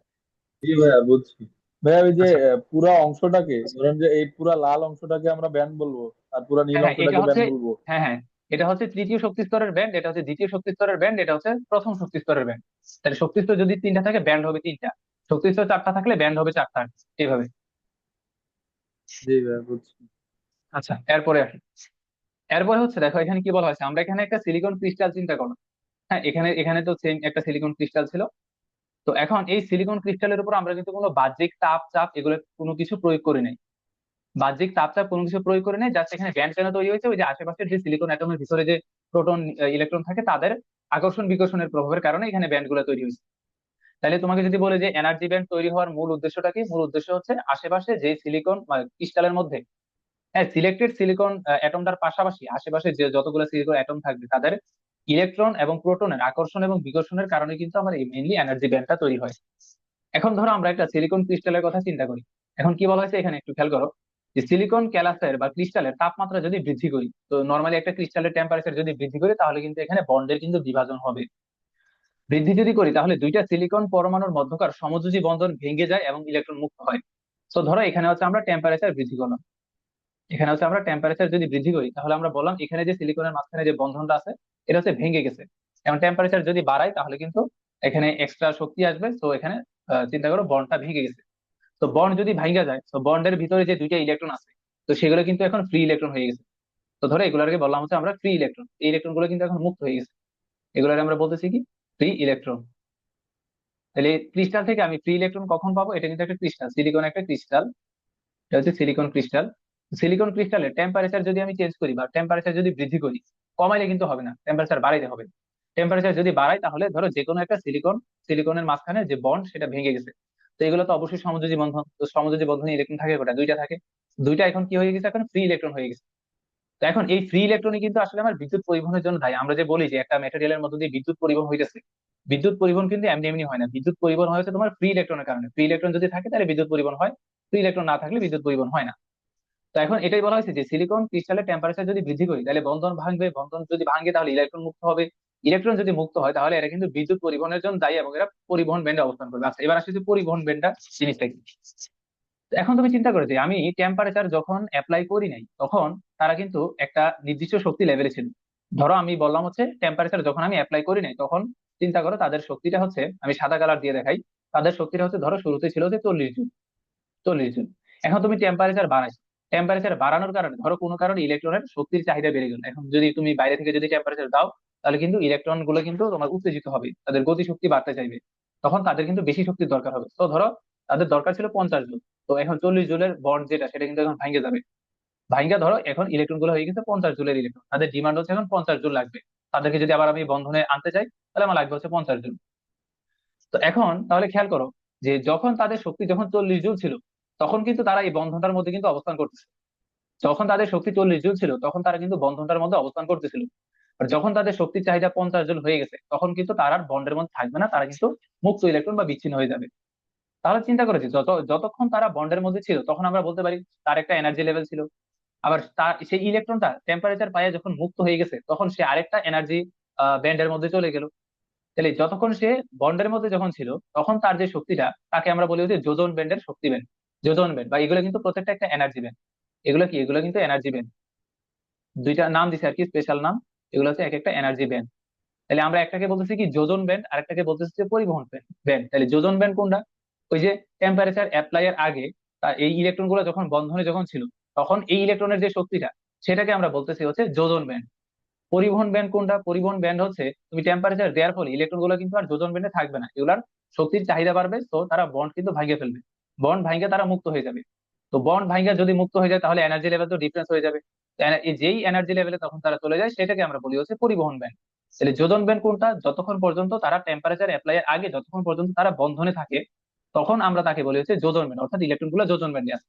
জি ভাইয়া বুঝছি। ভাইয়া ওই যে আচ্ছা, পুরা অংশটাকে ধরেন যে এই পুরা লাল অংশটাকে আমরা ব্যান্ড বলবো, আর পুরা নীল হ্যাঁ হ্যাঁ, এটা অংশটাকে হচ্ছে, ব্যান্ড বলবো। হ্যাঁ হ্যাঁ, এটা হচ্ছে তৃতীয় শক্তি স্তরের ব্যান্ড, এটা হচ্ছে দ্বিতীয় শক্তি স্তরের ব্যান্ড, এটা হচ্ছে প্রথম শক্তি স্তরের ব্যান্ড। তাহলে শক্তি স্তর যদি 3টা থাকে ব্যান্ড হবে 3টা, শক্তি স্তর 4টা থাকলে ব্যান্ড হবে 4টা, এইভাবে। জি ভাইয়া বুঝছি। আচ্ছা, এরপরে আসি। এরপরে হচ্ছে দেখো এখানে কি বলা হয়েছে, আমরা এখানে একটা সিলিকন ক্রিস্টাল চিন্তা করো। হ্যাঁ, এখানে এখানে তো সেম একটা সিলিকন ক্রিস্টাল ছিল। তো এখন এই সিলিকন ক্রিস্টালের উপর আমরা কিন্তু কোনো বাহ্যিক তাপ চাপ এগুলো কোনো কিছু প্রয়োগ করি নাই, বাহ্যিক তাপ চাপ কোনো কিছু প্রয়োগ করে নেই, জাস্ট এখানে ব্যান্ড কেন তৈরি হয়েছে, ওই যে আশেপাশের যে সিলিকন অ্যাটমের ভিতরে যে প্রোটন ইলেকট্রন থাকে তাদের আকর্ষণ বিকর্ষণের প্রভাবের কারণে এখানে ব্যান্ড গুলো তৈরি হয়েছে। তাহলে তোমাকে যদি বলে যে এনার্জি ব্যান্ড তৈরি হওয়ার মূল উদ্দেশ্যটা কি, মূল উদ্দেশ্য হচ্ছে আশেপাশে যে সিলিকন ক্রিস্টালের মধ্যে, হ্যাঁ, সিলেক্টেড সিলিকন অ্যাটমটার পাশাপাশি আশেপাশে যে যতগুলো সিলিকন অ্যাটম থাকবে তাদের ইলেকট্রন এবং প্রোটনের আকর্ষণ এবং বিকর্ষণের কারণে কিন্তু আমার এই মেইনলি এনার্জি ব্যান্ডটা তৈরি হয়। এখন ধরো আমরা একটা সিলিকন ক্রিস্টালের কথা চিন্তা করি। এখন কি বলা হয়েছে এখানে একটু খেয়াল করো, যে সিলিকন ক্যালাসের বা ক্রিস্টালের তাপমাত্রা যদি বৃদ্ধি করি, তো নর্মালি একটা ক্রিস্টালের টেম্পারেচার যদি বৃদ্ধি করি তাহলে কিন্তু এখানে বন্ডের কিন্তু বিভাজন হবে। বৃদ্ধি যদি করি তাহলে দুইটা সিলিকন পরমাণুর মধ্যকার সমযোজী বন্ধন ভেঙে যায় এবং ইলেকট্রন মুক্ত হয়। তো ধরো এখানে হচ্ছে আমরা টেম্পারেচার বৃদ্ধি করলাম, এখানে হচ্ছে আমরা টেম্পারেচার যদি বৃদ্ধি করি তাহলে আমরা বললাম এখানে যে সিলিকনের মাঝখানে যে বন্ধনটা আছে এটা হচ্ছে ভেঙে গেছে। এখন টেম্পারেচার যদি বাড়াই তাহলে কিন্তু এখানে এক্সট্রা শক্তি আসবে, তো এখানে চিন্তা করো বন্ডটা ভেঙে গেছে। তো বন্ড যদি ভাঙা যায়, তো বন্ডের ভিতরে যে দুইটা ইলেকট্রন আছে, তো সেগুলো কিন্তু এখন ফ্রি ইলেকট্রন হয়ে গেছে। তো ধরো এগুলোকে বললাম হচ্ছে আমরা ফ্রি ইলেকট্রন, এই ইলেকট্রন গুলো কিন্তু এখন মুক্ত হয়ে গেছে, এগুলোকে আমরা বলতেছি কি ফ্রি ইলেকট্রন। তাহলে ক্রিস্টাল থেকে আমি ফ্রি ইলেকট্রন কখন পাবো? এটা কিন্তু একটা ক্রিস্টাল, সিলিকন একটা ক্রিস্টাল, এটা হচ্ছে সিলিকন ক্রিস্টাল। সিলিকন ক্রিস্টালের টেম্পারেচার যদি আমি চেঞ্জ করি বা টেম্পারেচার যদি বৃদ্ধি করি, কমাইলে কিন্তু হবে না, টেম্পারেচার বাড়াইতে হবে। টেম্পারেচার যদি বাড়াই তাহলে ধরো যে কোনো একটা সিলিকনের মাঝখানে যে বন্ড সেটা ভেঙে গেছে। তো এগুলো তো অবশ্যই সমযোজী বন্ধন, তো সমযোজী বন্ধনে ইলেকট্রন থাকে কটা? দুইটা থাকে। দুইটা এখন কি হয়ে গেছে? এখন ফ্রি ইলেকট্রন হয়ে গেছে। তো এখন এই ফ্রি ইলেকট্রনই কিন্তু আসলে আমার বিদ্যুৎ পরিবহনের জন্য দায়ী। আমরা যে বলি যে একটা ম্যাটেরিয়ালের মধ্যে দিয়ে বিদ্যুৎ পরিবহন হইতেছে, বিদ্যুৎ পরিবহন কিন্তু এমনি এমনি হয় না, বিদ্যুৎ পরিবহন হয়েছে তোমার ফ্রি ইলেকট্রনের কারণে। ফ্রি ইলেকট্রন যদি থাকে তাহলে বিদ্যুৎ পরিবহন হয়, ফ্রি ইলেকট্রন না থাকলে বিদ্যুৎ পরিবহন হয় না। তো এখন এটাই বলা হয়েছে যে সিলিকন ক্রিস্টালের টেম্পারেচার যদি বৃদ্ধি করি তাহলে বন্ধন ভাঙবে, বন্ধন যদি ভাঙে তাহলে ইলেকট্রন মুক্ত হবে, ইলেকট্রন যদি মুক্ত হয় তাহলে এরা কিন্তু বিদ্যুৎ পরিবহনের জন্য দায়ী এবং এরা পরিবহন ব্যান্ডে অবস্থান করবে। আচ্ছা, এবার আসছে যে পরিবহন ব্যান্ডটা জিনিসটা কি। তো এখন তুমি চিন্তা করো যে আমি টেম্পারেচার যখন অ্যাপ্লাই করি নাই তখন তারা কিন্তু একটা নির্দিষ্ট শক্তি লেভেলে ছিল। ধরো আমি বললাম হচ্ছে টেম্পারেচার যখন আমি অ্যাপ্লাই করি নাই তখন চিন্তা করো তাদের শক্তিটা হচ্ছে, আমি সাদা কালার দিয়ে দেখাই, তাদের শক্তিটা হচ্ছে ধরো শুরুতে ছিল যে 40 জুল, 40 জুল। এখন তুমি টেম্পারেচার বাড়াইছো, টেম্পারেচার বাড়ানোর কারণে ধরো কোনো কারণে ইলেকট্রনের শক্তির চাহিদা বেড়ে গেল। এখন যদি তুমি বাইরে থেকে যদি টেম্পারেচার দাও তাহলে কিন্তু ইলেকট্রন গুলো কিন্তু তোমার উত্তেজিত হবে, তাদের গতি শক্তি বাড়তে চাইবে, তখন তাদের কিন্তু বেশি শক্তির দরকার হবে। তো ধরো তাদের দরকার ছিল 50 জুল, তো এখন 40 জুলের বন্ড যেটা সেটা কিন্তু এখন ভাঙে যাবে। ভাঙ্গা ধরো এখন ইলেকট্রন গুলো হয়ে গেছে 50 জুলের ইলেকট্রন, তাদের ডিমান্ড হচ্ছে এখন 50 জুল লাগবে। তাদেরকে যদি আবার আমি বন্ধনে আনতে চাই তাহলে আমার লাগবে হচ্ছে 50 জুল। তো এখন তাহলে খেয়াল করো যে যখন তাদের শক্তি যখন 40 জুল ছিল তখন কিন্তু তারা এই বন্ধনটার মধ্যে কিন্তু অবস্থান করতেছে। যখন তাদের শক্তি 40 জুল ছিল তখন তারা কিন্তু বন্ধনটার মধ্যে অবস্থান করতেছিল। আর যখন তাদের শক্তির চাহিদা 50 জুল হয়ে গেছে তখন কিন্তু তারা আর বন্ডের মধ্যে থাকবে না, তারা কিন্তু মুক্ত ইলেকট্রন বা বিচ্ছিন্ন হয়ে যাবে। তাহলে চিন্তা করেছি যতক্ষণ তারা বন্ডের মধ্যে ছিল তখন আমরা বলতে পারি তার একটা এনার্জি লেভেল ছিল। আবার তার সেই ইলেকট্রনটা টেম্পারেচার পায়ে যখন মুক্ত হয়ে গেছে তখন সে আরেকটা এনার্জি ব্যান্ডের মধ্যে চলে গেল। তাহলে যতক্ষণ সে বন্ডের মধ্যে যখন ছিল তখন তার যে শক্তিটা তাকে আমরা বলি হচ্ছে যোজন ব্যান্ডের শক্তি ব্যান্ড, যোজন ব্যান্ড। বা এগুলো কিন্তু প্রত্যেকটা একটা এনার্জি ব্যান্ড, এগুলো কি, এগুলো কিন্তু এনার্জি ব্যান্ড। দুইটা নাম দিছে আর কি, স্পেশাল নাম, এগুলো হচ্ছে এক একটা এনার্জি ব্যান্ড। তাহলে আমরা একটাকে বলতেছি কি যোজন ব্যান্ড, আরেকটাকে বলতেছি যে পরিবহন ব্যান্ড। তাহলে যোজন ব্যান্ড কোনটা? ওই যে টেম্পারেচার অ্যাপ্লাই এর আগে এই ইলেকট্রন গুলো যখন বন্ধনে যখন ছিল তখন এই ইলেকট্রনের যে শক্তিটা সেটাকে আমরা বলতেছি হচ্ছে যোজন ব্যান্ড। পরিবহন ব্যান্ড কোনটা? পরিবহন ব্যান্ড হচ্ছে তুমি টেম্পারেচার দেওয়ার ফলে ইলেকট্রন গুলো কিন্তু আর যোজন ব্যান্ডে থাকবে না, এগুলার শক্তির চাহিদা বাড়বে, তো তারা বন্ড কিন্তু ভাঙিয়ে ফেলবে, বন্ড ভাঙিয়ে তারা মুক্ত হয়ে যাবে। তো বন্ড ভাঙিয়ে যদি মুক্ত হয়ে যায় তাহলে এনার্জি লেভেল তো ডিফারেন্স হয়ে যাবে। তো এই যেই এনার্জি লেভেলে তখন তারা চলে যায় সেটাকে আমরা বলি হচ্ছে পরিবহন ব্যান্ড। তাহলে যোজন ব্যান্ড কোনটা? যতক্ষণ পর্যন্ত তারা টেম্পারেচার অ্যাপ্লাই এর আগে যতক্ষণ পর্যন্ত তারা বন্ধনে থাকে তখন আমরা তাকে বলি হচ্ছে যোজন ব্যান্ড, অর্থাৎ ইলেকট্রন গুলো যোজন ব্যান্ডে আছে।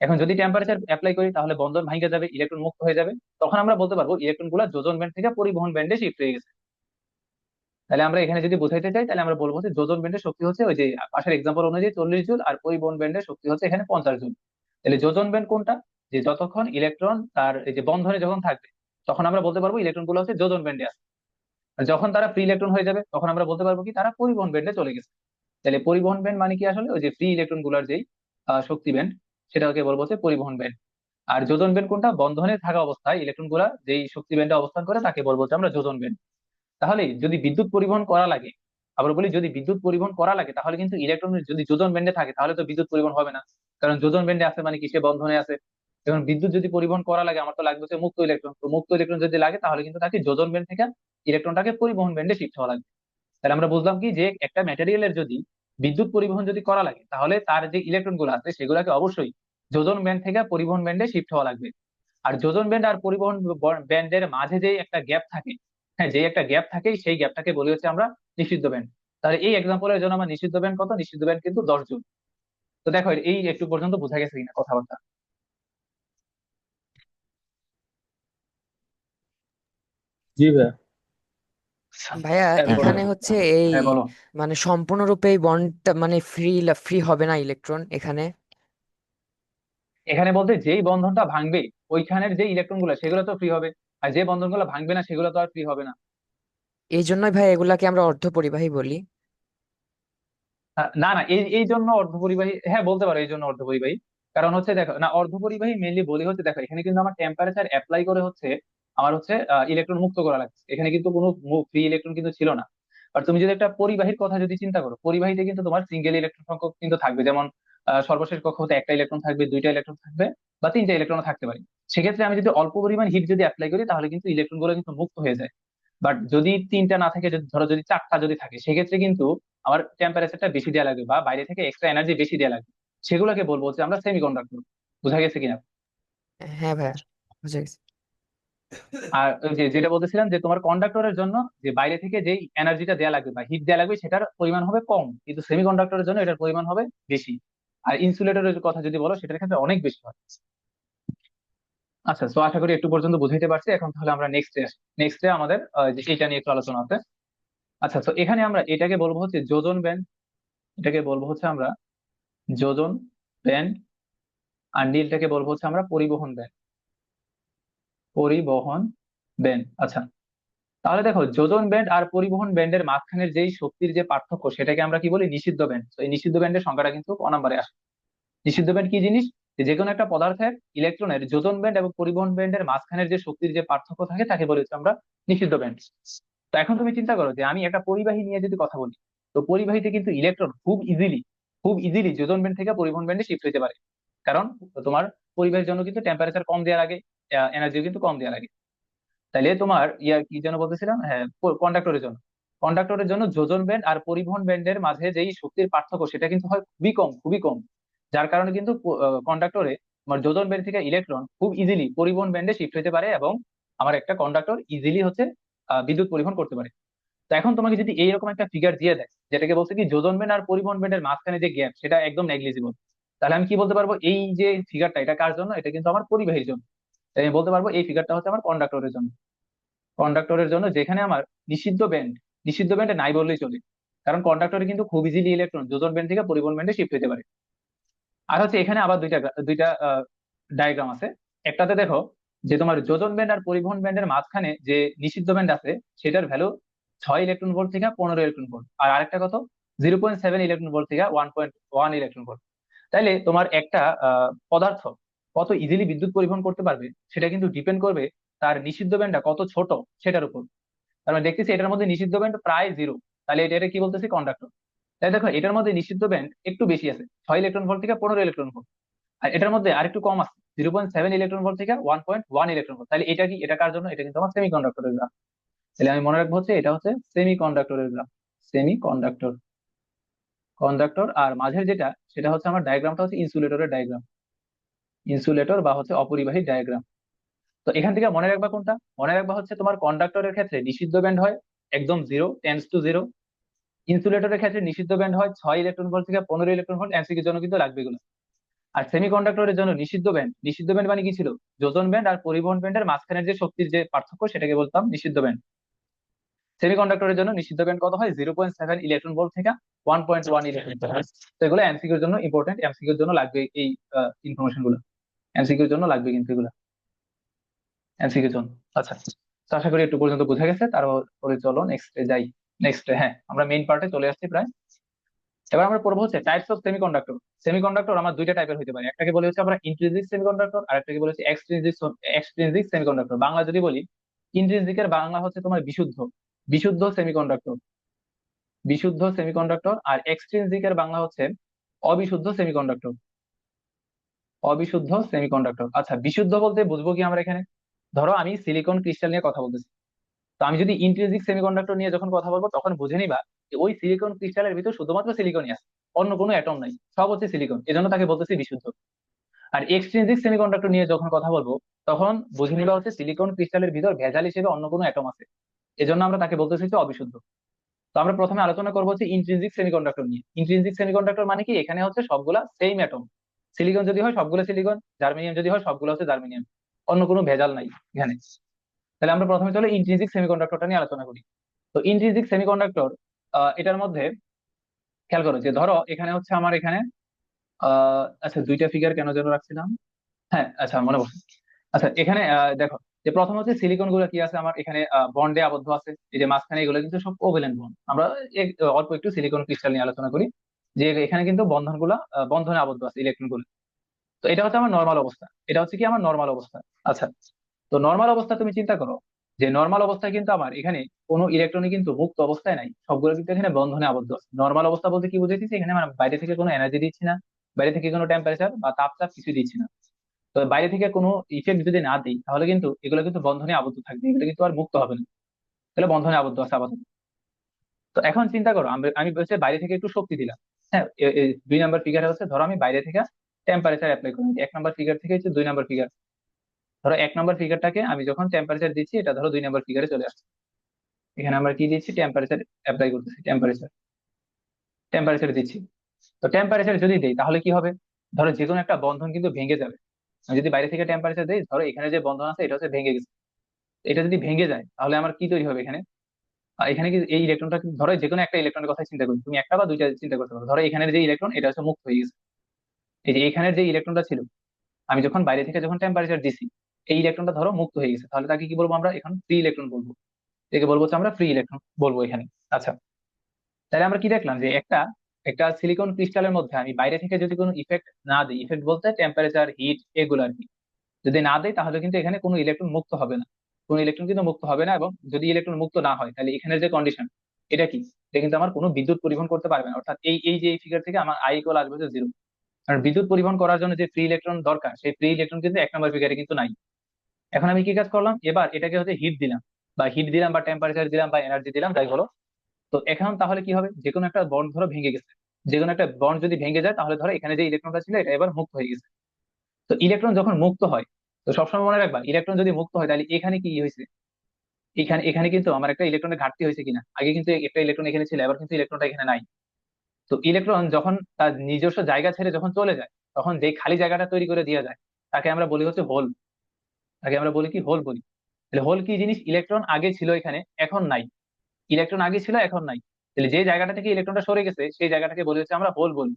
এখন যদি টেম্পারেচার অ্যাপ্লাই করি তাহলে বন্ধন ভাঙে যাবে, ইলেকট্রন মুক্ত হয়ে যাবে, তখন আমরা বলতে পারবো ইলেকট্রন গুলো যোজন ব্যান্ড থেকে পরিবহন ব্যান্ডে শিফট হয়ে গেছে। তাহলে আমরা এখানে যদি বোঝাইতে চাই তাহলে আমরা বলবো যে যোজন ব্যান্ডের শক্তি হচ্ছে ওই যে পাশের এক্সাম্পল অনুযায়ী 40 জুল, আর পরিবহন ব্যান্ডের শক্তি হচ্ছে এখানে 50 জুল। তাহলে যোজন ব্যান্ড কোনটা? যে যতক্ষণ ইলেকট্রন তার এই যে বন্ধনে যখন থাকবে তখন আমরা বলতে পারবো ইলেকট্রন গুলো হচ্ছে যোজন ব্যান্ডে আছে। আর যখন তারা ফ্রি ইলেকট্রন হয়ে যাবে তখন আমরা বলতে পারবো কি তারা পরিবহন ব্যান্ডে চলে গেছে। তাহলে পরিবহন ব্যান্ড মানে কি? আসলে ওই যে ফ্রি ইলেকট্রন গুলার যেই শক্তি ব্যান্ড সেটাকে বলবো হচ্ছে পরিবহন ব্যান্ড। আর যোজন ব্যান্ড কোনটা? বন্ধনে থাকা অবস্থায় ইলেকট্রন গুলা যেই শক্তি ব্যান্ডে অবস্থান করে তাকে বলবো হচ্ছে আমরা যোজন ব্যান্ড। তাহলে যদি বিদ্যুৎ পরিবহন করা লাগে, আবার বলি যদি বিদ্যুৎ পরিবহন করা লাগে তাহলে কিন্তু ইলেকট্রন যদি যোজন ব্যান্ডে থাকে তাহলে তো বিদ্যুৎ পরিবহন হবে না, কারণ যোজন ব্যান্ডে আছে মানে কি সে বন্ধনে আছে। এখন বিদ্যুৎ যদি পরিবহন করা লাগে আমার তো লাগবে হচ্ছে মুক্ত ইলেকট্রন, তো মুক্ত ইলেকট্রন যদি লাগে তাহলে কিন্তু তাকে যোজন ব্যান্ড থেকে ইলেকট্রনটাকে পরিবহন ব্যান্ডে শিফট হওয়া লাগবে। তাহলে আমরা বুঝলাম কি যে একটা ম্যাটেরিয়ালের যদি বিদ্যুৎ পরিবহন যদি করা লাগে তাহলে তার যে ইলেকট্রন গুলো আছে সেগুলোকে অবশ্যই যোজন ব্যান্ড থেকে পরিবহন ব্যান্ডে শিফট হওয়া লাগবে। আর যোজন ব্যান্ড আর পরিবহন ব্যান্ডের মাঝে যে একটা গ্যাপ থাকে, হ্যাঁ যে একটা গ্যাপ থাকে সেই গ্যাপটাকে বলি হচ্ছে আমরা নিষিদ্ধ ব্যান্ড। তাহলে এই এক্সাম্পলের জন্য আমার নিষিদ্ধ ব্যান্ড কত? নিষিদ্ধ ব্যান্ড কিন্তু 10 জুল। তো দেখো এই একটু পর্যন্ত বোঝা গেছে কিনা কথাবার্তা? জি ভাইয়া। ভাইয়া এরপরে এখানে হচ্ছে এই হ্যাঁ বলো। মানে সম্পূর্ণরূপে এই বন্ডটা মানে ফ্রি হবে না ইলেকট্রন এখানে। এখানে বলতে যেই বন্ধনটা ভাঙবে ওইখানের যে ইলেকট্রন গুলো সেগুলো তো ফ্রি হবে, আর যে বন্ধন গুলো ভাঙবে না সেগুলো তো আর ফ্রি হবে না। এই জন্যই ভাই এগুলাকে আমরা অর্ধপরিবাহী বলি। না না, এই এই জন্য অর্ধপরিবাহী, হ্যাঁ বলতে পারো এই জন্য অর্ধপরিবাহী। কারণ হচ্ছে দেখো না, অর্ধপরিবাহী মেনলি বলি হচ্ছে দেখো এখানে কিন্তু আমার টেম্পারেচার অ্যাপ্লাই করে হচ্ছে আমার হচ্ছে ইলেকট্রন মুক্ত করা লাগছে, এখানে কিন্তু কোনো ফ্রি ইলেকট্রন কিন্তু ছিল না। আর তুমি যদি একটা পরিবাহীর কথা যদি চিন্তা করো, পরিবাহীতে কিন্তু তোমার সিঙ্গেল ইলেকট্রন সংখ্যক কিন্তু থাকবে, যেমন সর্বশেষ কক্ষপথে একটা ইলেকট্রন থাকবে, দুইটা ইলেকট্রন থাকবে, বা তিনটা ইলেকট্রন থাকতে পারে। সেক্ষেত্রে আমি যদি অল্প পরিমাণ হিট যদি অ্যাপ্লাই করি তাহলে কিন্তু ইলেকট্রন গুলো কিন্তু মুক্ত হয়ে যায়। বাট যদি তিনটা না থাকে, ধরো যদি চারটা যদি থাকে, সেক্ষেত্রে কিন্তু আমার টেম্পারেচারটা বেশি দেওয়া লাগবে বা বাইরে থেকে এক্সট্রা এনার্জি বেশি দেওয়া লাগবে। সেগুলোকে বলবো যে আমরা সেমিকন্ডাক্টর। বোঝা গেছে কিনা? হ্যাঁ ভাইয়া, বুঝে গেছি। আর ওই যে যেটা বলতেছিলাম যে তোমার কন্ডাক্টরের জন্য যে বাইরে থেকে যেই এনার্জিটা দেওয়া লাগবে বা হিট দেওয়া লাগবে সেটার পরিমাণ হবে কম, কিন্তু সেমিকন্ডাক্টরের জন্য এটার পরিমাণ হবে বেশি। আর ইনসুলেটরের কথা যদি বলো সেটার ক্ষেত্রে অনেক বেশি হয়। আচ্ছা, তো আশা করি একটু পর্যন্ত বুঝাইতে পারছি। এখন তাহলে আমরা নেক্সটে আসি। নেক্সটে আমাদের যে এটা নিয়ে একটু আলোচনা আছে। আচ্ছা, তো এখানে আমরা এটাকে বলবো হচ্ছে যোজন ব্যান্ড। এটাকে বলবো হচ্ছে আমরা যোজন ব্যান্ড। আর নীলটাকে বলবো হচ্ছে আমরা পরিবহন ব্যান্ড। পরিবহন ব্যান্ড। আচ্ছা, তাহলে দেখো যোজন ব্যান্ড আর পরিবহন ব্যান্ডের মাঝখানের যেই শক্তির যে পার্থক্য সেটাকে আমরা কি বলি? নিষিদ্ধ ব্যান্ড। তো এই নিষিদ্ধ ব্যান্ডের সংখ্যাটা কিন্তু ক নাম্বারে আসে। নিষিদ্ধ ব্যান্ড কি জিনিস? যে কোনো একটা পদার্থের ইলেকট্রনের যোজন ব্যান্ড এবং পরিবহন ব্যান্ডের মাঝখানের যে শক্তির যে পার্থক্য থাকে তাকে বলি হচ্ছে আমরা নিষিদ্ধ ব্যান্ড। তো এখন তুমি চিন্তা করো যে আমি একটা পরিবাহী নিয়ে যদি কথা বলি, তো পরিবাহীতে কিন্তু ইলেকট্রন খুব ইজিলি যোজন ব্যান্ড থেকে পরিবহন ব্যান্ডে শিফট হতে পারে। কারণ তোমার পরিবাহীর জন্য কিন্তু টেম্পারেচার কম দেওয়ার আগে এনার্জিও কিন্তু কম দেওয়ার আগে। তাইলে তোমার ইয়া কি যেন বলতেছিলাম, হ্যাঁ, কন্ডাক্টরের জন্য যোজন ব্যান্ড আর পরিবহন ব্যান্ডের মাঝে যেই শক্তির পার্থক্য সেটা কিন্তু হয় খুবই কম, খুবই কম। যার কারণে কিন্তু কন্ডাক্টরে তোমার যোজন ব্যান্ড থেকে ইলেকট্রন খুব ইজিলি পরিবহন ব্যান্ডে শিফট হতে পারে এবং আমার একটা কন্ডাক্টর ইজিলি হচ্ছে বিদ্যুৎ পরিবহন করতে পারে। তো এখন তোমাকে যদি এইরকম একটা ফিগার দিয়ে দেয় যেটাকে বলছে কি যোজন ব্যান্ড আর পরিবহন ব্যান্ডের মাঝখানে যে গ্যাপ সেটা একদম নেগলিজিবল, তাহলে আমি কি বলতে পারবো? এই যে ফিগারটা এটা কার জন্য? এটা কিন্তু আমার পরিবাহীর জন্য। তাই আমি বলতে পারবো এই ফিগারটা হচ্ছে আমার কন্ডাক্টরের জন্য। কন্ডাক্টরের জন্য যেখানে আমার নিষিদ্ধ ব্যান্ডে নাই বললেই চলে। কারণ কন্ডাক্টরে কিন্তু খুব ইজিলি ইলেকট্রন যোজন ব্যান্ড থেকে পরিবহন ব্যান্ডে শিফট হতে পারে। আর হচ্ছে এখানে আবার দুইটা দুইটা ডায়াগ্রাম আছে। একটাতে দেখো যে তোমার যোজন ব্যান্ড আর পরিবহন ব্যান্ডের মাঝখানে যে নিষিদ্ধ ব্যান্ড আছে সেটার ভ্যালু 6 ইলেকট্রন ভোল্ট থেকে 15 ইলেকট্রন ভোল্ট, আর আরেকটা কত 0.7 ইলেকট্রন ভোল্ট থেকে 1.1 ইলেকট্রন ভোল্ট। তাইলে তোমার একটা পদার্থ কত ইজিলি বিদ্যুৎ পরিবহন করতে পারবে সেটা কিন্তু ডিপেন্ড করবে তার নিষিদ্ধ ব্যান্ডটা কত ছোট সেটার উপর। তার মানে দেখতেছি এটার মধ্যে নিষিদ্ধ ব্যান্ড প্রায় জিরো। তাহলে এটা কি বলতেছি? কন্ডাক্টর। তাই দেখো এটার মধ্যে নিষিদ্ধ ব্যান্ড একটু বেশি আছে, 6 ইলেকট্রন ভোল্ট থেকে 15 ইলেকট্রন ভোল্ট। আর এটার মধ্যে আরেকটু কম আছে, 0.7 ইলেকট্রন ভোল্ট থেকে 1.1 ইলেকট্রন ভোল্ট। তাহলে এটা কি? এটা কার জন্য? এটা কিন্তু আমার সেমি কন্ডাক্টরের গ্রাফ। তাহলে আমি মনে রাখবো হচ্ছে এটা হচ্ছে সেমি কন্ডাক্টরের গ্রাফ। Semiconductor, conductor. আর মাঝের যেটা সেটা হচ্ছে আমার ডায়াগ্রামটা হচ্ছে ইনসুলেটরের ডায়াগ্রাম। ইনসুলেটর বা হচ্ছে অপরিবাহী ডায়াগ্রাম। তো এখান থেকে মনে রাখবা কোনটা? মনে রাখবা হচ্ছে তোমার কন্ডাক্টরের ক্ষেত্রে নিষিদ্ধ ব্যান্ড হয় একদম জিরো, টেন্স টু জিরো। ইনসুলেটরের ক্ষেত্রে নিষিদ্ধ ব্যান্ড হয় 6 ইলেকট্রন ভোল্ট থেকে 15 ইলেকট্রন ভোল্ট। এমসিকিউর জন্য কিন্তু লাগবে এগুলো। আর সেমিকন্ডাক্টরের জন্য নিষিদ্ধ ব্যান্ড মানে কি ছিল? যোজন ব্যান্ড আর পরিবহন ব্যান্ডের মাঝখানের যে শক্তির যে পার্থক্য সেটাকে বলতাম নিষিদ্ধ ব্যান্ড। সেমিকন্ডাক্টরের জন্য নিষিদ্ধ ব্যান্ড কত হয়? 0.7 ইলেকট্রন ভোল্ট থেকে 1.1 ইলেকট্রন ভোল্ট। তো এগুলো এমসিকিউর জন্য ইম্পর্টেন্ট, এমসিকিউর জন্য লাগবে এই ইনফরমেশন গুলো। এমসিকিউর জন্য লাগবে কিন্তু এগুলো, এমসিকিউর জন্য। আচ্ছা, তো আশা করি একটু পর্যন্ত বোঝা গেছে। তারপরে চলো নেক্সটে যাই। নেক্সটে, হ্যাঁ, আমরা মেইন পার্টে চলে আসছি প্রায়। এবার আমরা পড়বো হচ্ছে টাইপস অফ সেমিকন্ডাক্টর। সেমিকন্ডাক্টর আমার দুইটা টাইপের হতে পারে। একটাকে বলে হচ্ছে আমরা ইন্ট্রিনসিক সেমিকন্ডাক্টর, আর একটাকে বলে হচ্ছে এক্সট্রিনসিক সেমিকন্ডাক্টর। বাংলা যদি বলি, ইন্ট্রিনসিকের বাংলা হচ্ছে তোমার বিশুদ্ধ, বিশুদ্ধ সেমিকন্ডাক্টর, বিশুদ্ধ সেমিকন্ডাক্টর। আর এক্সট্রিনসিকের বাংলা হচ্ছে অবিশুদ্ধ সেমিকন্ডাক্টর, অবিশুদ্ধ সেমিকন্ডাক্টর। আচ্ছা, বিশুদ্ধ বলতে বুঝবো কি আমরা এখানে? ধরো আমি সিলিকন ক্রিস্টাল নিয়ে কথা বলতেছি, তো আমি যদি ইন্ট্রিনসিক সেমিকন্ডাক্টর নিয়ে যখন কথা বলবো তখন বুঝে নিবা যে ওই সিলিকন ক্রিস্টালের ভিতর শুধুমাত্র সিলিকনই আছে, অন্য কোনো অ্যাটম নাই, সব হচ্ছে সিলিকন, এজন্য তাকে বলতেছি বিশুদ্ধ। আর এক্সট্রিনসিক সেমিকন্ডাক্টর নিয়ে যখন কথা বলবো তখন বুঝে নিবা হচ্ছে সিলিকন ক্রিস্টালের ভিতর ভেজাল হিসেবে অন্য কোনো অ্যাটম আছে, এজন্য আমরা তাকে বলতেছি যে অবিশুদ্ধ। তো আমরা প্রথমে আলোচনা করবো হচ্ছে ইন্ট্রিনসিক সেমিকন্ডাক্টর নিয়ে। ইন্ট্রিনসিক সেমিকন্ডাক্টর মানে কি? এখানে হচ্ছে সবগুলা সেম অ্যাটম। সিলিকন যদি হয় সবগুলো সিলিকন, জার্মেনিয়াম যদি হয় সবগুলো হচ্ছে জার্মেনিয়াম, অন্য কোনো ভেজাল নাই এখানে। তাহলে আমরা প্রথমে চলো ইন্ট্রিনসিক সেমিকন্ডাক্টরটা নিয়ে আলোচনা করি। তো ইন্ট্রিনসিক সেমিকন্ডাক্টর, এটার মধ্যে খেয়াল করো যে ধরো এখানে হচ্ছে আমার এখানে আচ্ছা, দুইটা ফিগার কেন যেন রাখছিলাম। হ্যাঁ, আচ্ছা, মনে পড়ছে। আচ্ছা, এখানে দেখো যে প্রথম হচ্ছে সিলিকন গুলো কি আছে আমার এখানে বন্ডে আবদ্ধ আছে। এই যে মাঝখানে এগুলো কিন্তু সব কোভ্যালেন্ট বন্ড। আমরা অল্প একটু সিলিকন ক্রিস্টাল নিয়ে আলোচনা করি যে এখানে কিন্তু বন্ধন গুলা বন্ধনে আবদ্ধ আছে ইলেকট্রন গুলো। তো এটা হচ্ছে আমার নর্মাল অবস্থা, এটা হচ্ছে কি আমার নর্মাল অবস্থা। আচ্ছা, তো নর্মাল অবস্থা তুমি চিন্তা করো যে নর্মাল অবস্থায় কিন্তু আমার এখানে কোনো ইলেকট্রনই কিন্তু মুক্ত অবস্থায় নাই, সবগুলো কিন্তু এখানে বন্ধনে আবদ্ধ আছে। নর্মাল অবস্থা বলতে কি বুঝাইতেছি? এখানে আমরা বাইরে থেকে কোনো এনার্জি দিচ্ছি না, বাইরে থেকে কোনো টেম্পারেচার বা তাপচাপ কিছু দিচ্ছি না। তো বাইরে থেকে কোনো ইফেক্ট যদি না দিই তাহলে কিন্তু এগুলো কিন্তু বন্ধনে আবদ্ধ থাকবে, এগুলো কিন্তু আর মুক্ত হবে না, তাহলে বন্ধনে আবদ্ধ আছে আপাতত। তো এখন চিন্তা করো, আমি বলছি বাইরে থেকে একটু শক্তি দিলাম। হ্যাঁ, 2 নাম্বার ফিগার হচ্ছে, ধরো আমি বাইরে থেকে টেম্পারেচার অ্যাপ্লাই করি, 1 নাম্বার ফিগার থেকে হচ্ছে 2 নাম্বার ফিগার। ধরো 1 নাম্বার ফিগারটাকে আমি যখন টেম্পারেচার দিচ্ছি, এটা ধরো 2 নাম্বার ফিগারে চলে আসছে। এখানে আমরা কি দিচ্ছি, টেম্পারেচার অ্যাপ্লাই করতেছি, টেম্পারেচার টেম্পারেচার দিচ্ছি। তো টেম্পারেচার যদি দেই তাহলে কি হবে, ধরো যে কোনো একটা বন্ধন কিন্তু ভেঙে যাবে। আমি যদি বাইরে থেকে টেম্পারেচার দেই, ধরো এখানে যে বন্ধন আছে এটা হচ্ছে ভেঙে গেছে, এটা যদি ভেঙে যায় তাহলে আমার কি তৈরি হবে এখানে, এখানে কি এই ইলেকট্রনটা, ধরো যে কোনো একটা ইলেকট্রনের কথা চিন্তা করি, তুমি একটা বা দুইটা চিন্তা করতে পারো। ধরো এখানের যে ইলেকট্রন এটা হচ্ছে মুক্ত হয়ে গেছে, এই যে এখানের যে ইলেকট্রনটা ছিল, আমি যখন বাইরে থেকে যখন টেম্পারেচার দিছি, এই ইলেকট্রনটা ধরো মুক্ত হয়ে গেছে, তাহলে তাকে কি বলবো আমরা, এখন ফ্রি ইলেকট্রন বলবো। একে বলবো হচ্ছে আমরা ফ্রি ইলেকট্রন বলবো এখানে। আচ্ছা, তাহলে আমরা কি দেখলাম যে একটা একটা সিলিকন ক্রিস্টালের মধ্যে আমি বাইরে থেকে যদি কোনো ইফেক্ট না দিই, ইফেক্ট বলতে টেম্পারেচার, হিট, এগুলো আর কি, যদি না দেয় তাহলে কিন্তু এখানে কোনো ইলেকট্রন মুক্ত হবে না, কোনো ইলেকট্রন কিন্তু মুক্ত হবে না। এবং যদি ইলেকট্রন মুক্ত না হয় তাহলে এখানের যে কন্ডিশন, এটা কি, এটা কিন্তু আমার কোনো বিদ্যুৎ পরিবহন করতে পারবে না। অর্থাৎ এই এই যে এই ফিগার থেকে আমার আই ইকুয়াল আসবে 0। কারণ বিদ্যুৎ পরিবহন করার জন্য যে ফ্রি ইলেকট্রন দরকার, সেই ফ্রি ইলেকট্রন কিন্তু 1 নাম্বার ফিগারে কিন্তু নাই। এখন আমি কি কাজ করলাম, এবার এটাকে হচ্ছে হিট দিলাম বা টেম্পারেচার দিলাম বা এনার্জি দিলাম, তাই হলো। তো এখন তাহলে কি হবে, যে কোনো একটা বন্ড ধরো ভেঙে গেছে, যে কোনো একটা বন্ড যদি ভেঙে যায় তাহলে ধরো এখানে যে ইলেকট্রনটা ছিল এটা এবার মুক্ত হয়ে গেছে। তো ইলেকট্রন যখন মুক্ত হয়, তো সবসময় মনে রাখবা ইলেকট্রন যদি মুক্ত হয় তাহলে এখানে কি হয়েছে, এখানে এখানে কিন্তু আমার একটা ইলেকট্রনের ঘাটতি হয়েছে কিনা, আগে কিন্তু একটা ইলেকট্রন এখানে ছিল, এবার কিন্তু ইলেকট্রনটা এখানে নাই। তো ইলেকট্রন যখন তার নিজস্ব জায়গা ছেড়ে যখন চলে যায়, তখন যে খালি জায়গাটা তৈরি করে দেওয়া যায় তাকে আমরা বলি হচ্ছে হোল, তাকে আমরা বলি কি, হোল বলি। তাহলে হোল কি জিনিস, ইলেকট্রন আগে ছিল এখানে, এখন নাই, ইলেকট্রন আগে ছিল এখন নাই, তাহলে যে জায়গাটা থেকে ইলেকট্রনটা সরে গেছে সেই জায়গাটাকে বলি হচ্ছে আমরা হোল বলি।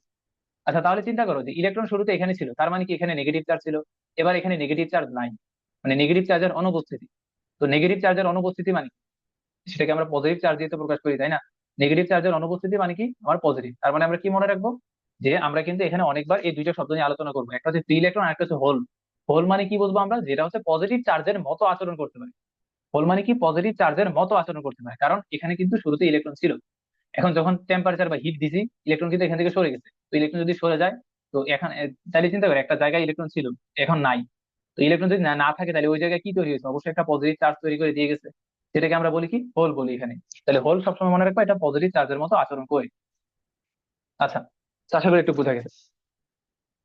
আচ্ছা, তাহলে চিন্তা করো যে ইলেকট্রন শুরুতে এখানে ছিল, তার মানে কি এখানে নেগেটিভ চার্জ ছিল, এবার এখানে নেগেটিভ চার্জ নাই, মানে নেগেটিভ চার্জের অনুপস্থিতি। তো নেগেটিভ চার্জের অনুপস্থিতি মানে কি? সেটাকে আমরা পজিটিভ চার্জ দিয়ে তো প্রকাশ করি, তাই না? নেগেটিভ চার্জের অনুপস্থিতি মানে কি, আমার পজিটিভ। তার মানে আমরা কি মনে রাখবো, যে আমরা কিন্তু এখানে অনেকবার এই দুইটা শব্দ নিয়ে আলোচনা করবো, একটা হচ্ছে ফ্রি ইলেকট্রন আর একটা হচ্ছে হোল। হোল মানে কি বুঝবো আমরা, যেটা হচ্ছে পজিটিভ চার্জের মতো আচরণ করতে পারে। হোল মানে কি, পজিটিভ চার্জের মতো আচরণ করতে পারে, কারণ এখানে কিন্তু শুরুতে ইলেকট্রন ছিল। এখন যখন টেম্পারেচার বা হিট দিছি, ইলেকট্রন কিন্তু এখান থেকে সরে গেছে। তো ইলেকট্রন যদি সরে যায়, তো এখন তাহলে চিন্তা করে একটা জায়গায় ইলেকট্রন ছিল, এখন নাই। তো ইলেকট্রন যদি না না থাকে তাহলে ওই জায়গায় কি তৈরি হয়েছে, অবশ্যই একটা পজিটিভ চার্জ তৈরি করে দিয়ে গেছে, যেটাকে আমরা বলি কি, হোল বলি এখানে। তাহলে হোল সবসময় মনে রাখবো এটা পজিটিভ চার্জের মতো আচরণ করে। আচ্ছা, তো আশা করি একটু বোঝা গেছে।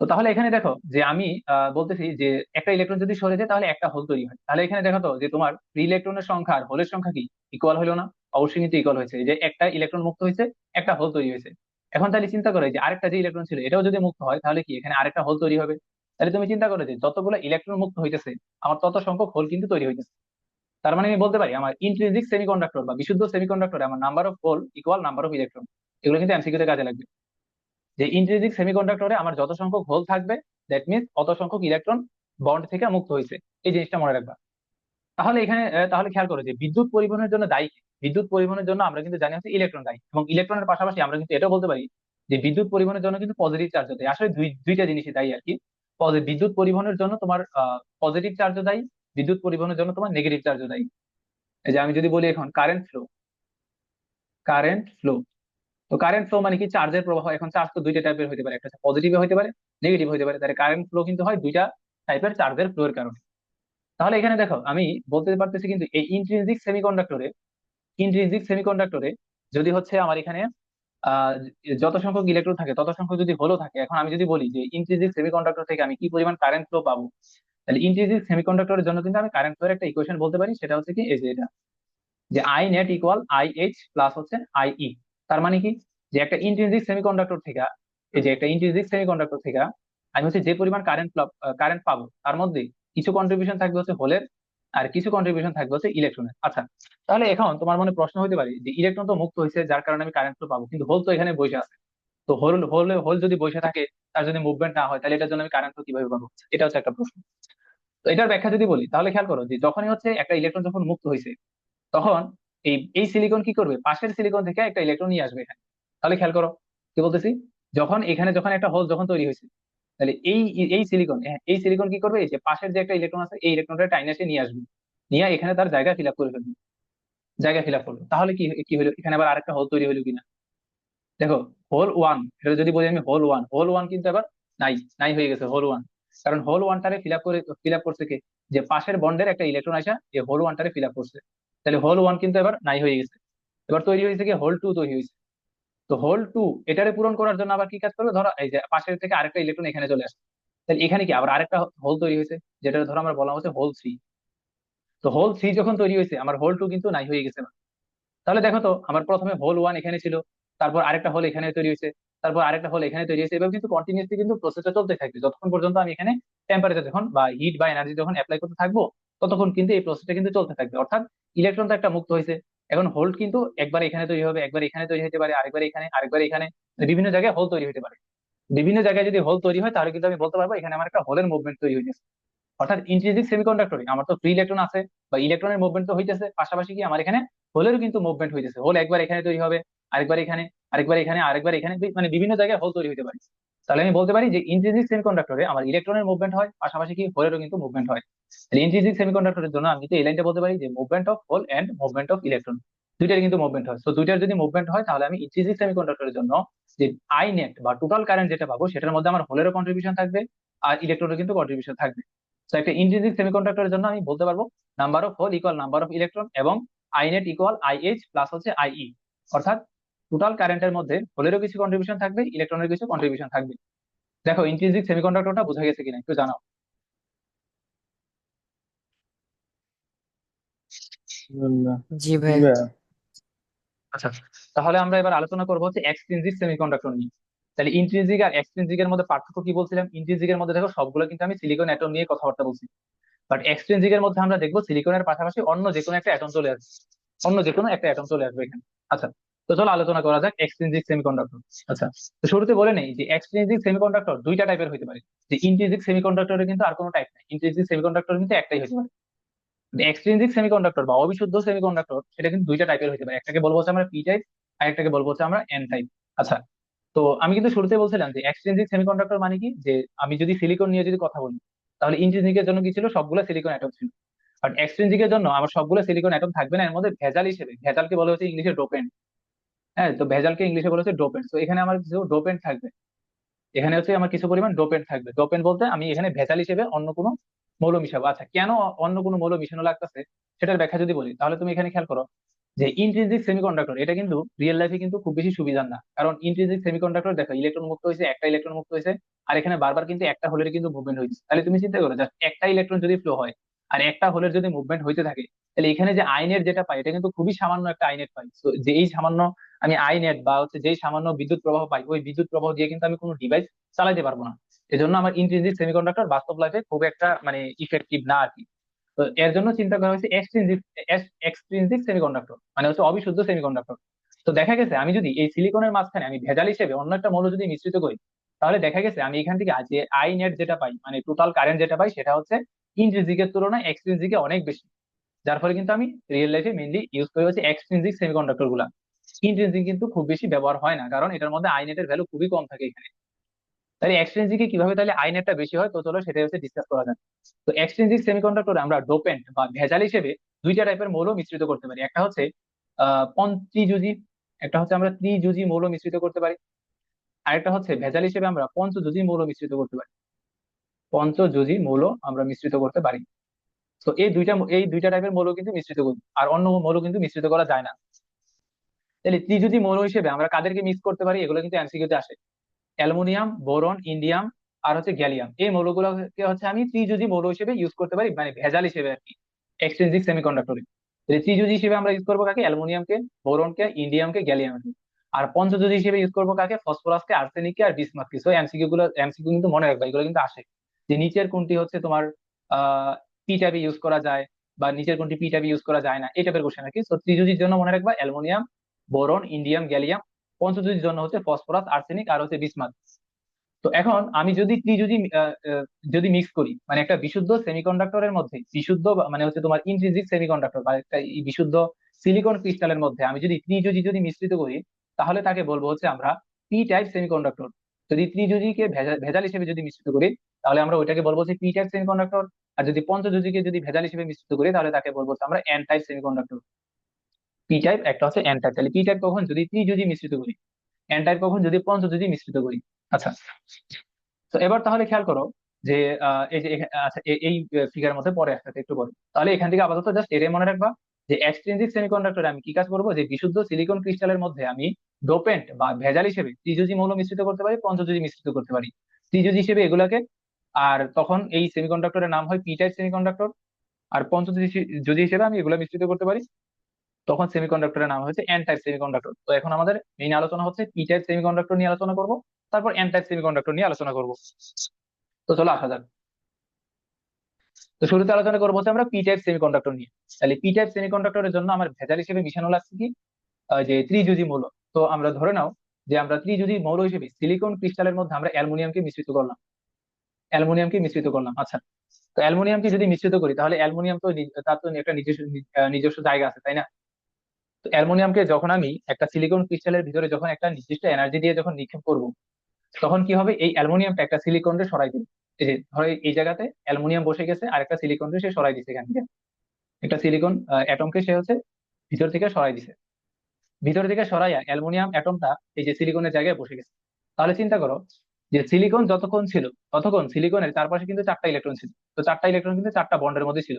তো তাহলে এখানে দেখো যে আমি বলতেছি যে একটা ইলেকট্রন যদি সরে যায় তাহলে একটা হোল তৈরি হয়। তাহলে এখানে দেখো তো যে তোমার ফ্রি ইলেকট্রনের সংখ্যা আর হোলের সংখ্যা কি ইকুয়াল হলো না? অবশ্যই কিন্তু ইকুয়াল হয়েছে, এই যে একটা ইলেকট্রন মুক্ত হয়েছে, একটা হোল তৈরি হয়েছে। এখন তাহলে চিন্তা করো যে আরেকটা যে ইলেকট্রন ছিল এটাও যদি মুক্ত হয় তাহলে কি এখানে আরেকটা হোল তৈরি হবে। তাহলে তুমি চিন্তা করো যে যতগুলো ইলেকট্রন মুক্ত হইতেছে আমার তত সংখ্যক হোল কিন্তু তৈরি হইতেছে। তার মানে আমি বলতে পারি আমার ইন্ট্রিনসিক সেমিকন্ডাক্টর বা বিশুদ্ধ সেমিকন্ডাক্টরে আমার number of hole equal number of electron. এগুলো কিন্তু এমসিকিউ তে কাজে লাগবে, যে ইন্ট্রিনসিক সেমিকন্ডাক্টরে আমার যত সংখ্যক হোল থাকবে দ্যাট মিনস অত সংখ্যক ইলেকট্রন বন্ড থেকে মুক্ত হয়েছে, এই জিনিসটা মনে রাখবা। তাহলে এখানে তাহলে খেয়াল করো যে বিদ্যুৎ পরিবহনের জন্য দায়ী কি? বিদ্যুৎ পরিবহনের জন্য আমরা কিন্তু জানি হচ্ছে ইলেকট্রন দায়ী, এবং ইলেকট্রনের পাশাপাশি আমরা কিন্তু এটাও বলতে পারি যে বিদ্যুৎ পরিবহনের জন্য কিন্তু পজিটিভ চার্জ দায়ী। আসলে দুইটা জিনিসই দায়ী আর কি। বিদ্যুৎ পরিবহনের জন্য তোমার পজিটিভ চার্জও দায়ী, বিদ্যুৎ পরিবহনের জন্য তোমার নেগেটিভ চার্জও দায়ী। এই যে আমি যদি বলি এখন কারেন্ট ফ্লো, তো কারেন্ট ফ্লো মানে কি, চার্জের প্রবাহ। এখন চার্জ তো দুইটা টাইপের হতে পারে, একটা পজিটিভ হতে পারে, নেগেটিভ হতে পারে। তাহলে কারেন্ট ফ্লো কিন্তু হয় দুইটা টাইপের চার্জের ফ্লোর কারণে। তাহলে এখানে দেখো আমি বলতে পারতেছি কিন্তু এই ইন্ট্রিনসিক সেমিকন্ডাক্টরে যদি হচ্ছে আমার এখানে আহ যত সংখ্যক ইলেকট্রন থাকে তত সংখ্যক যদি হলো থাকে, এখন আমি যদি বলি যে ইন্ট্রিনসিক সেমিকন্ডাক্টর থেকে আমি কি পরিমাণ কারেন্ট ফ্লো পাবো, তাহলে ইন্ট্রিনসিক সেমিকন্ডাক্টরের জন্য কিন্তু আমি কারেন্ট ফ্লোর একটা ইকুয়েশন বলতে পারি, সেটা হচ্ছে কি, এই যে এটা, যে I net equal I H plus হচ্ছে আই ই। তার মানে কি, যে একটা ইন্ট্রিনসিক সেমিকন্ডাক্টর থেকে, এই যে একটা ইন্ট্রিনসিক সেমিকন্ডাক্টর থেকে আমি হচ্ছে যে পরিমাণ কারেন্ট পাবো, তার মধ্যে কিছু কন্ট্রিবিউশন থাকবে হচ্ছে হোলের, আর কিছু কন্ট্রিবিউশন থাকবে হচ্ছে ইলেকট্রনের। আচ্ছা, তাহলে এখন তোমার মনে প্রশ্ন হতে পারে যে ইলেকট্রন তো মুক্ত হয়েছে যার কারণে আমি কারেন্ট ফ্লো পাবো, কিন্তু হোল তো এখানে বসে আছে। তো হোল যদি বসে থাকে, তার যদি মুভমেন্ট না হয়, তাহলে এটার জন্য আমি কারেন্ট ফ্লো কিভাবে পাবো, এটা হচ্ছে একটা প্রশ্ন। তো এটার ব্যাখ্যা যদি বলি তাহলে খেয়াল করো যে যখনই হচ্ছে একটা ইলেকট্রন যখন মুক্ত হয়েছে, তখন এই এই সিলিকন কি করবে, পাশের সিলিকন থেকে একটা ইলেকট্রন নিয়ে আসবে এখানে। তাহলে খেয়াল করো কি বলতেছি, যখন একটা হোল যখন তৈরি হয়েছে, তাহলে এই সিলিকন কি করবে, এই যে পাশের যে একটা ইলেকট্রন আছে এই ইলেকট্রনটা টাইনে এসে নিয়ে আসবে, নিয়ে এখানে তার জায়গা ফিল আপ করে ফেলবে, জায়গা ফিল আপ করবে। তাহলে কি কি হলো, এখানে আবার আরেকটা হোল তৈরি হলো কিনা, দেখো হোল ওয়ান, এটা যদি বলি আমি হোল ওয়ান কিন্তু আবার নাই নাই হয়ে গেছে হোল ওয়ান। কারণ হোল ওয়ানটারে ফিল আপ করছে কে, যে পাশের বন্ডের একটা ইলেকট্রন আসা এই হোল ওয়ানটারে ফিল আপ করছে। তাহলে হোল ওয়ান কিন্তু এবার নাই হয়ে গেছে। এবার তৈরি হয়েছে কি, হোল টু তৈরি হয়েছে। তো হোল টু এটারে পূরণ করার জন্য আবার কি কাজ করবে, ধরো এই যে পাশের থেকে আরেকটা ইলেকট্রন এখানে চলে আসছে, তাহলে এখানে কি আবার আরেকটা হোল তৈরি হয়েছে, যেটা ধরো আমরা বলা হচ্ছে হোল থ্রি। তো হোল থ্রি যখন তৈরি হয়েছে আমার হোল টু কিন্তু নাই হয়ে গেছে। তাহলে দেখো তো আমার প্রথমে হোল ওয়ান এখানে ছিল, তারপর আরেকটা হোল এখানে তৈরি হয়েছে, তারপর আরেকটা হোল এখানে তৈরি হয়েছে, এভাবে কিন্তু কন্টিনিউসলি কিন্তু প্রসেসটা চলতে থাকবে যতক্ষণ পর্যন্ত আমি এখানে টেম্পারেচার যখন বা হিট বা এনার্জি যখন অ্যাপ্লাই করতে থাকবো, ততক্ষণ কিন্তু এই প্রসেসটা কিন্তু চলতে থাকবে। অর্থাৎ ইলেকট্রন তো একটা মুক্ত হয়েছে, এখন হোল কিন্তু একবার এখানে তৈরি হবে, একবার এখানে তৈরি হতে পারে, আরেকবার এখানে, আরেকবার এখানে, বিভিন্ন জায়গায় হোল তৈরি হতে পারে। বিভিন্ন জায়গায় যদি হোল তৈরি হয় তাহলে কিন্তু আমি বলতে পারবো এখানে আমার একটা হোলের মুভমেন্ট তৈরি হয়েছে। অর্থাৎ ইন্ট্রিনসিক সেমিকন্ডাক্টরে আমার তো ফ্রি ইলেকট্রন আছে বা ইলেকট্রনের মুভমেন্ট তো হইতেছে, পাশাপাশি কি আমার এখানে হোলেরও কিন্তু মুভমেন্ট হইতেছে। হোল একবার এখানে তৈরি হবে, আরেকবার এখানে, আরেকবার এখানে, আরেকবার এখানে, মানে বিভিন্ন জায়গায় হোল তৈরি হতে পারে। তাহলে আমি বলতে পারি যে ইন্ট্রিনসিক সেমিকন্ডাক্টরে আমার ইলেকট্রনের মুভমেন্ট হয়, পাশাপাশি কি হোলেরও কিন্তু মুভমেন্ট হয়। ইন্ট্রিনসিক সেমিকন্ডাক্টরের জন্য আমি কিন্তু এই লাইনটা বলতে পারি যে movement of hole and movement of electron, দুইটার কিন্তু মুভমেন্ট হয়। তো দুইটার যদি মুভমেন্ট হয় তাহলে আমি ইন্ট্রিনসিক সেমিকন্ডাক্টরের জন্য যে আই নেট বা টোটাল কারেন্ট যেটা পাবো সেটার মধ্যে আমার হোলেরও কন্ট্রিবিউশন থাকবে আর ইলেকট্রনের কিন্তু কন্ট্রিবিউশন থাকবে। তো একটা ইন্ট্রিনসিক সেমিকন্ডাক্টরের জন্য আমি বলতে পারবো number of hole equal number of electron এবং I net equal IH plus হচ্ছে আইই। অর্থাৎ টোটাল কারেন্টের মধ্যে হোলেরও কিছু কন্ট্রিবিউশন থাকবে, ইলেকট্রনের কিছু কন্ট্রিবিউশন থাকবে। দেখো ইন্ট্রিনসিক সেমিকন্ডাক্টরটা বোঝা গেছে কিনা একটু জানাও। আলহামদুলিল্লাহ। জি জি ভাই। ভাইয়া। আচ্ছা, তাহলে আমরা এবার আলোচনা করবো হচ্ছে এক্সট্রিনজিক সেমিকন্ডাক্টর নিয়ে। তাহলে ইন্ট্রিনজিক আর এক্সট্রিনজিক এর মধ্যে পার্থক্য কি বলছিলাম, ইন্ট্রিনজিক এর মধ্যে দেখো সবগুলো কিন্তু আমি সিলিকন অ্যাটম নিয়ে কথাবার্তা বলছি, বাট এক্সট্রিনজিক এর মধ্যে আমরা দেখবো সিলিকনের পাশাপাশি অন্য যে কোনো একটা অ্যাটম চলে আসবে, অন্য যে কোনো একটা অ্যাটম চলে আসবে এখানে। আচ্ছা, তো চলো আলোচনা করা যাক এক্সট্রিনজিক সেমিকন্ডাক্টর। আচ্ছা, তো শুরুতে বলে নেই যে এক্সট্রিনজিক সেমিকন্ডাক্টর দুইটা টাইপের হতে পারে, যে ইন্ট্রিনজিক সেমিকন্ডাক্টরের কিন্তু আর কোনো টাইপ নাই, ইন্ট্রিনজিক সেমিকন্ডাক্টর কিন্তু একটাই হতে পারে। এক্সট্রিনজিক সেমিকন্ডাক্টর বা অবিশুদ্ধ সেমিকন্ডাক্টর সেটা কিন্তু দুইটা টাইপের হতে পারে, একটাকে বলবো হচ্ছে আমরা পি টাইপ, আর একটাকে বলবো হচ্ছে আমরা এন টাইপ। আচ্ছা, তো আমি কিন্তু শুরুতে বলছিলাম যে এক্সট্রিনজিক সেমিকন্ডাক্টর মানে কি, যে আমি যদি সিলিকন নিয়ে যদি কথা বলি তাহলে ইন্ট্রিনজিকের জন্য কি ছিল, সবগুলো সিলিকন অ্যাটম ছিল। বাট এক্সট্রিনজিকের জন্য আমার সবগুলো সিলিকন অ্যাটম থাকবে না, এর মধ্যে ভেজাল হিসেবে, ভেজালকে বলা হচ্ছে ইংলিশে ডোপেন্ট। হ্যাঁ, তো ভেজালকে ইংলিশে বলা হচ্ছে ডোপেন্ট। তো এখানে আমার কিছু ডোপেন্ট থাকবে, এখানে হচ্ছে আমার কিছু পরিমাণ ডোপেন্ট থাকবে। ডোপেন্ট বলতে আমি এখানে ভেজাল হিসেবে অন্য কোনো মৌল মিশাবো। আচ্ছা, কেন অন্য কোনো মৌল মিশানো লাগতেছে সেটার ব্যাখ্যা যদি বলি, তাহলে তুমি এখানে খেয়াল করো যে ইন্ট্রিনজিক সেমিকন্ডাক্টর এটা কিন্তু রিয়েল লাইফে কিন্তু খুব বেশি সুবিধার না। কারণ ইন্ট্রিনজিক সেমিকন্ডাক্টর দেখো ইলেকট্রন মুক্ত হয়েছে, একটা ইলেকট্রন মুক্ত হয়েছে, আর এখানে বারবার কিন্তু একটা হোলের কিন্তু মুভমেন্ট হয়েছে। তাহলে তুমি চিন্তা করো জাস্ট একটা ইলেকট্রন যদি ফ্লো হয় আর একটা হোলের যদি মুভমেন্ট হইতে থাকে, তাহলে এখানে যে আইনের যেটা পাই এটা কিন্তু খুবই সামান্য একটা আইনেট পাই। তো যে এই সামান্য আমি আই নেট বা হচ্ছে যেই সামান্য বিদ্যুৎ প্রবাহ পাই, ওই বিদ্যুৎ প্রবাহ দিয়ে কিন্তু আমি কোনো ডিভাইস চালাতে পারবো না। এজন্য আমার ইন্ট্রিনজিক সেমিকন্ডাক্টর বাস্তব লাইফে খুব একটা মানে ইফেক্টিভ না আর কি। তো এর জন্য চিন্তা করা হয়েছে এক্সট্রিনজিক, এক্সট্রিনজিক সেমিকন্ডাক্টর মানে হচ্ছে অবিশুদ্ধ সেমিকন্ডাক্টর। তো দেখা গেছে আমি যদি এই সিলিকনের মাঝখানে আমি ভেজাল হিসেবে অন্য একটা মৌল যদি মিশ্রিত করি, তাহলে দেখা গেছে আমি এখান থেকে যে আই নেট যেটা পাই মানে টোটাল কারেন্ট যেটা পাই সেটা হচ্ছে ইন্ট্রিনজিকের তুলনায় এক্সট্রিনজিকে অনেক বেশি। যার ফলে কিন্তু আমি রিয়েল লাইফে মেইনলি ইউজ করি হচ্ছে এক্সট্রিনজিক সেমিকন্ডাক্টর গুলা। ইন্ট্রিনজিক কিন্তু খুব বেশি ব্যবহার হয় না, কারণ এটার মধ্যে আই নেটের ভ্যালু খুবই কম থাকে এখানে। তাহলে এক্সট্রিনজিকে কিভাবে তাহলে আই নেটটা বেশি হয়, তো চলো সেটা হচ্ছে ডিসকাস করা যাক। তো এক্সট্রিনজিক সেমিকন্ডাক্টরে আমরা ডোপেন্ট বা ভেজাল হিসেবে দুইটা টাইপের মৌল মিশ্রিত করতে পারি, একটা হচ্ছে পঞ্চযোজী, একটা হচ্ছে আমরা ত্রিযোজী মৌল মিশ্রিত করতে পারি, আরেকটা হচ্ছে ভেজাল হিসেবে আমরা পঞ্চযোজী মৌল মিশ্রিত করতে পারি। পঞ্চযোজী মৌল আমরা মিশ্রিত করতে পারি। তো এই দুইটা টাইপের মৌল কিন্তু মিশ্রিত করি, আর অন্য মৌল কিন্তু মিশ্রিত করা যায় না। তাহলে ত্রিযোজী মৌল হিসেবে আমরা কাদেরকে মিক্স করতে পারি, এগুলো কিন্তু এমসিকিউতে আসে। অ্যালুমিনিয়াম, বোরন, ইন্ডিয়াম আর হচ্ছে গ্যালিয়াম, এই মৌলগুলোকে হচ্ছে আমি ত্রিযোজী মৌল হিসেবে ইউজ করতে পারি, মানে ভেজাল হিসেবে আর কি এক্সট্রিনজিক সেমিকন্ডাক্টরে। ত্রিযোজী হিসেবে আমরা ইউজ করবো কাকে, অ্যালুমিনিয়ামকে, বোরনকে, ইন্ডিয়ামকে, গ্যালিয়ামকে। আর পঞ্চযোজী হিসেবে ইউজ করবো কাকে, ফসফরাসকে, আর্সেনিককে আর বিসমাথকে। সো এমসিকিউ কিন্তু মনে রাখবা, এগুলো কিন্তু আসে যে নিচের কোনটি হচ্ছে তোমার পি টাইপে ইউজ করা যায় বা নিচের কোনটি পি টাইপে ইউজ করা যায় না, এই টাইপের কোশ্চেন আর কি। তো ত্রিযোজীর জন্য মনে রাখবা অ্যালুমিনিয়াম, বোরন, ইন্ডিয়াম, গ্যালিয়াম। পঞ্চযোজীর জন্য হচ্ছে ফসফরাস, আর্সেনিক আর হচ্ছে বিসমাথ। তো এখন আমি যদি ত্রিযোজী যদি মিক্স করি মানে একটা বিশুদ্ধ সেমিকন্ডাক্টরের মধ্যে, বিশুদ্ধ মানে হচ্ছে তোমার ইন্ট্রিনজিক সেমিকন্ডাক্টর বা একটা এই বিশুদ্ধ সিলিকন ক্রিস্টালের মধ্যে আমি যদি ত্রিযোজী যদি মিশ্রিত করি, তাহলে তাকে বলবো হচ্ছে আমরা পি টাইপ সেমিকন্ডাক্টর। যদি ত্রিযোজীকে ভেজাল হিসেবে যদি মিশ্রিত করি তাহলে আমরা ওইটাকে বলবো হচ্ছে পি টাইপ সেমিকন্ডাক্টর। আর যদি পঞ্চযোজীকে যদি ভেজাল হিসেবে মিশ্রিত করি তাহলে তাকে বলবো হচ্ছে আমরা N type semiconductor. P type একটা হচ্ছে এন টাইপ। তাহলে পি টাইপ কখন, যদি ত্রিযোজী মিশ্রিত করি, এন টাইপ কখন, যদি পঞ্চযোজী মিশ্রিত করি। আচ্ছা, তো এবার তাহলে খেয়াল করো যে এই যে আচ্ছা এই ফিগারের মধ্যে পরে আসতে একটু পরে। তাহলে এখান থেকে আপাতত জাস্ট এটাই মনে রাখবা যে এক্সট্রিনসিক সেমিকন্ডাক্টরে আমি কি কাজ করবো, যে বিশুদ্ধ সিলিকন ক্রিস্টালের মধ্যে আমি ডোপেন্ট বা ভেজাল হিসেবে ত্রিযোজী মৌল মিশ্রিত করতে পারি, পঞ্চযোজী মিশ্রিত করতে পারি, ত্রিযোজী হিসেবে এগুলাকে। আর তখন এই সেমিকন্ডাক্টরের নাম হয় পি টাইপ সেমিকন্ডাক্টর। আর পঞ্চযোজী যোজী হিসেবে আমি এগুলো মিশ্রিত করতে পারি, তখন সেমিকন্ডাক্টরের নাম হচ্ছে এন টাইপ সেমিকন্ডাক্টর। তো এখন আমাদের মেইন আলোচনা হচ্ছে পি টাইপ সেমিকন্ডাক্টর নিয়ে আলোচনা করব, তারপর এন টাইপ সেমিকন্ডাক্টর নিয়ে আলোচনা করব। তো চলো আসা যাক। তো শুরুতে আলোচনা করবো হচ্ছে আমরা পি টাইপ সেমিকন্ডাক্টর নিয়ে। তাহলে পি টাইপ সেমিকন্ডাক্টরের জন্য আমার ভেজাল হিসেবে মিশানো লাগছে কি, যে ত্রিযোজী মৌল। তো আমরা ধরে নাও যে আমরা ত্রিযোজী মৌল হিসেবে সিলিকন ক্রিস্টালের মধ্যে আমরা অ্যালুমিনিয়ামকে মিশ্রিত করলাম, আচ্ছা। তো অ্যালুমিনিয়ামকে যদি মিশ্রিত করি তাহলে অ্যালুমিনিয়াম তো তার তো একটা নিজস্ব জায়গা আছে, তাই না? তো অ্যালুমিনিয়ামকে যখন আমি একটা সিলিকন ক্রিস্টালের ভিতরে যখন একটা নির্দিষ্ট এনার্জি দিয়ে যখন নিক্ষেপ করব, তখন কি হবে, এই অ্যালুমিনিয়ামটা একটা সিলিকনকে সরাই দিবে। এই যে ধরো এই জায়গাতে অ্যালুমিনিয়াম বসে গেছে আর একটা সিলিকনকে সে সরাই দিছে এখান থেকে, একটা সিলিকন অ্যাটমকে সে হচ্ছে ভিতর থেকে সরাই দিছে। ভিতর থেকে সরাইয়া অ্যালুমিনিয়াম অ্যাটমটা এই যে সিলিকনের জায়গায় বসে গেছে। তাহলে চিন্তা করো যে সিলিকন যতক্ষণ ছিল ততক্ষণ সিলিকনের চারপাশে কিন্তু চারটা ইলেকট্রন ছিল। তো চারটা ইলেকট্রন কিন্তু চারটা বন্ডের মধ্যে ছিল।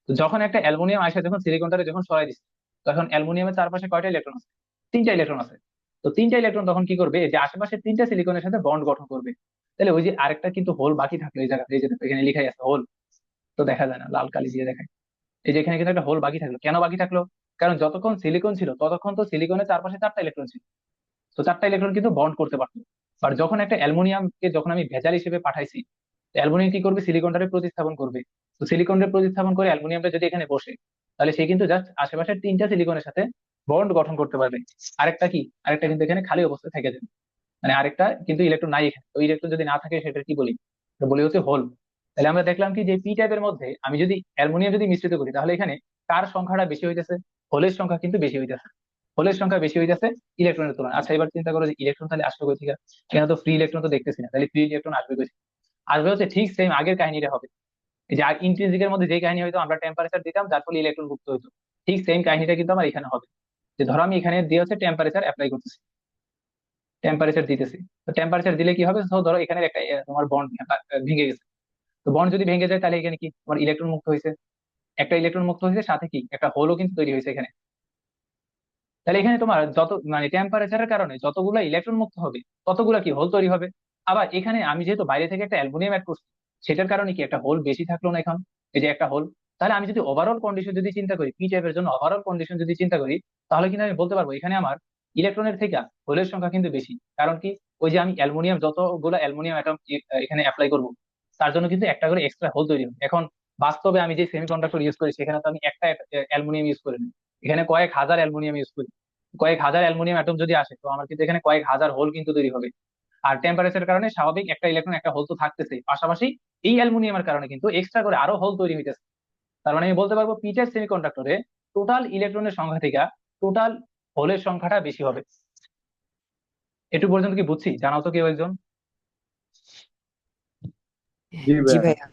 তো যখন একটা অ্যালুমিনিয়াম আইসা যখন সিলিকনটারে যখন সরাই দিচ্ছে, তখন অ্যালুমিনিয়ামের চারপাশে কয়টা ইলেকট্রন আছে? তিনটা ইলেকট্রন আছে। তো তিনটা ইলেকট্রন তখন কি করবে, এই যে আশেপাশে তিনটা সিলিকনের সাথে বন্ড গঠন করবে। তাহলে ওই যে আরেকটা কিন্তু হোল বাকি থাকলো এই জায়গাতে, এই যে দেখো এখানে লেখাই আছে হোল, তো দেখা যায় না, লাল কালি দিয়ে দেখায়। এই যে এখানে কিন্তু একটা হোল বাকি থাকলো, কেন বাকি থাকলো? কারণ যতক্ষণ সিলিকন ছিল ততক্ষণ তো সিলিকনের চারপাশে চারটা ইলেকট্রন ছিল, তো চারটা ইলেকট্রন কিন্তু বন্ড করতে পারতো। আর যখন একটা অ্যালুমিনিয়ামকে যখন আমি ভেজাল হিসেবে পাঠাইছি, অ্যালুমিনিয়াম কি করবে, সিলিকনটারে প্রতিস্থাপন করবে। তো সিলিকনকে প্রতিস্থাপন করে অ্যালুমিনিয়ামটা যদি এখানে বসে, তাহলে সে কিন্তু জাস্ট আশেপাশের তিনটা সিলিকনের সাথে বন্ড গঠন করতে পারবে। আরেকটা কিন্তু এখানে খালি অবস্থায় থেকে যাবে, মানে আরেকটা কিন্তু ইলেকট্রন নাই এখানে। তো ইলেকট্রন যদি না থাকে সেটা কি বলি, এটা বলি হচ্ছে হোল। তাহলে আমরা দেখলাম কি যে পি টাইপের মধ্যে আমি যদি অ্যালুমিনিয়াম যদি মিশ্রিত করি, তাহলে এখানে কার সংখ্যাটা বেশি হইতেছে? হোলের সংখ্যা কিন্তু বেশি হইতেছে, হোলের সংখ্যা বেশি হইতেছে ইলেকট্রনের তুলনায়। আচ্ছা এবার চিন্তা করো যে ইলেকট্রন তাহলে আসবে কই থেকে? এখানে তো ফ্রি ইলেকট্রন তো দেখতেছি না, তাহলে ফ্রি ইলেকট্রন আসবে কই থেকে? আসবে হচ্ছে ঠিক সেম আগের কাহিনীটা হবে। এই যে ইন্ট্রিনসিকের মধ্যে যে কাহিনী হয়তো আমরা টেম্পারেচার দিতাম যার ফলে ইলেকট্রন মুক্ত হইতো, ঠিক সেম কাহিনীটা কিন্তু আমার এখানে হবে। যে ধরো আমি এখানে দিয়ে হচ্ছে টেম্পারেচার অ্যাপ্লাই করতেছি, টেম্পারেচার দিতেছি। তো টেম্পারেচার দিলে কি হবে, তো ধরো এখানে একটা তোমার বন্ড ভেঙে গেছে। তো বন্ড যদি ভেঙে যায় তাহলে এখানে কি তোমার ইলেকট্রন মুক্ত হয়েছে, একটা ইলেকট্রন মুক্ত হয়েছে, সাথে কি একটা হোলও কিন্তু তৈরি হয়েছে এখানে। তাহলে এখানে তোমার যত মানে টেম্পারেচারের কারণে যতগুলো ইলেকট্রন মুক্ত হবে ততগুলা কি হোল তৈরি হবে। আবার এখানে আমি যেহেতু বাইরে থেকে একটা অ্যালুমিনিয়াম অ্যাড করছি, সেটার কারণে কি একটা হোল বেশি থাকলো না এখন, এই যে একটা হোল। তাহলে আমি যদি ওভারঅল কন্ডিশন যদি চিন্তা করি, পি টাইপের জন্য ওভারঅল কন্ডিশন যদি চিন্তা করি, তাহলে কিন্তু আমি বলতে পারবো এখানে আমার ইলেকট্রনের থেকে হোলের সংখ্যা কিন্তু বেশি। কারণ কি, ওই যে আমি অ্যালুমিনিয়াম যতগুলো অ্যালুমিনিয়াম অ্যাটম এখানে অ্যাপ্লাই করবো, তার জন্য কিন্তু একটা করে এক্সট্রা হোল তৈরি হবে। এখন বাস্তবে আমি যে সেমিকন্ডাক্টর ইউজ করি সেখানে তো আমি একটা অ্যালুমিনিয়াম ইউজ করি না, এখানে কয়েক হাজার অ্যালুমিনিয়াম ইউজ করি। কয়েক হাজার অ্যালুমিনিয়াম অ্যাটম যদি আসে, তো আমার কিন্তু এখানে কয়েক হাজার হোল কিন্তু তৈরি হবে। আর টেম্পারেচারের কারণে স্বাভাবিক একটা ইলেকট্রন একটা হোল তো থাকতেছে, পাশাপাশি এই অ্যালুমিনিয়ামের কারণে কিন্তু এক্সট্রা করে আরো হোল তৈরি হইতেছে। তার মানে আমি বলতে পারবো পি টাইপ সেমিকন্ডাক্টরে টোটাল ইলেকট্রনের সংখ্যা থেকে টোটাল হোলের সংখ্যাটা বেশি হবে। এটুকু পর্যন্ত কি বুঝছি? জানাও তো কেউ একজন। জি জি ভাইয়া। ভাইয়া।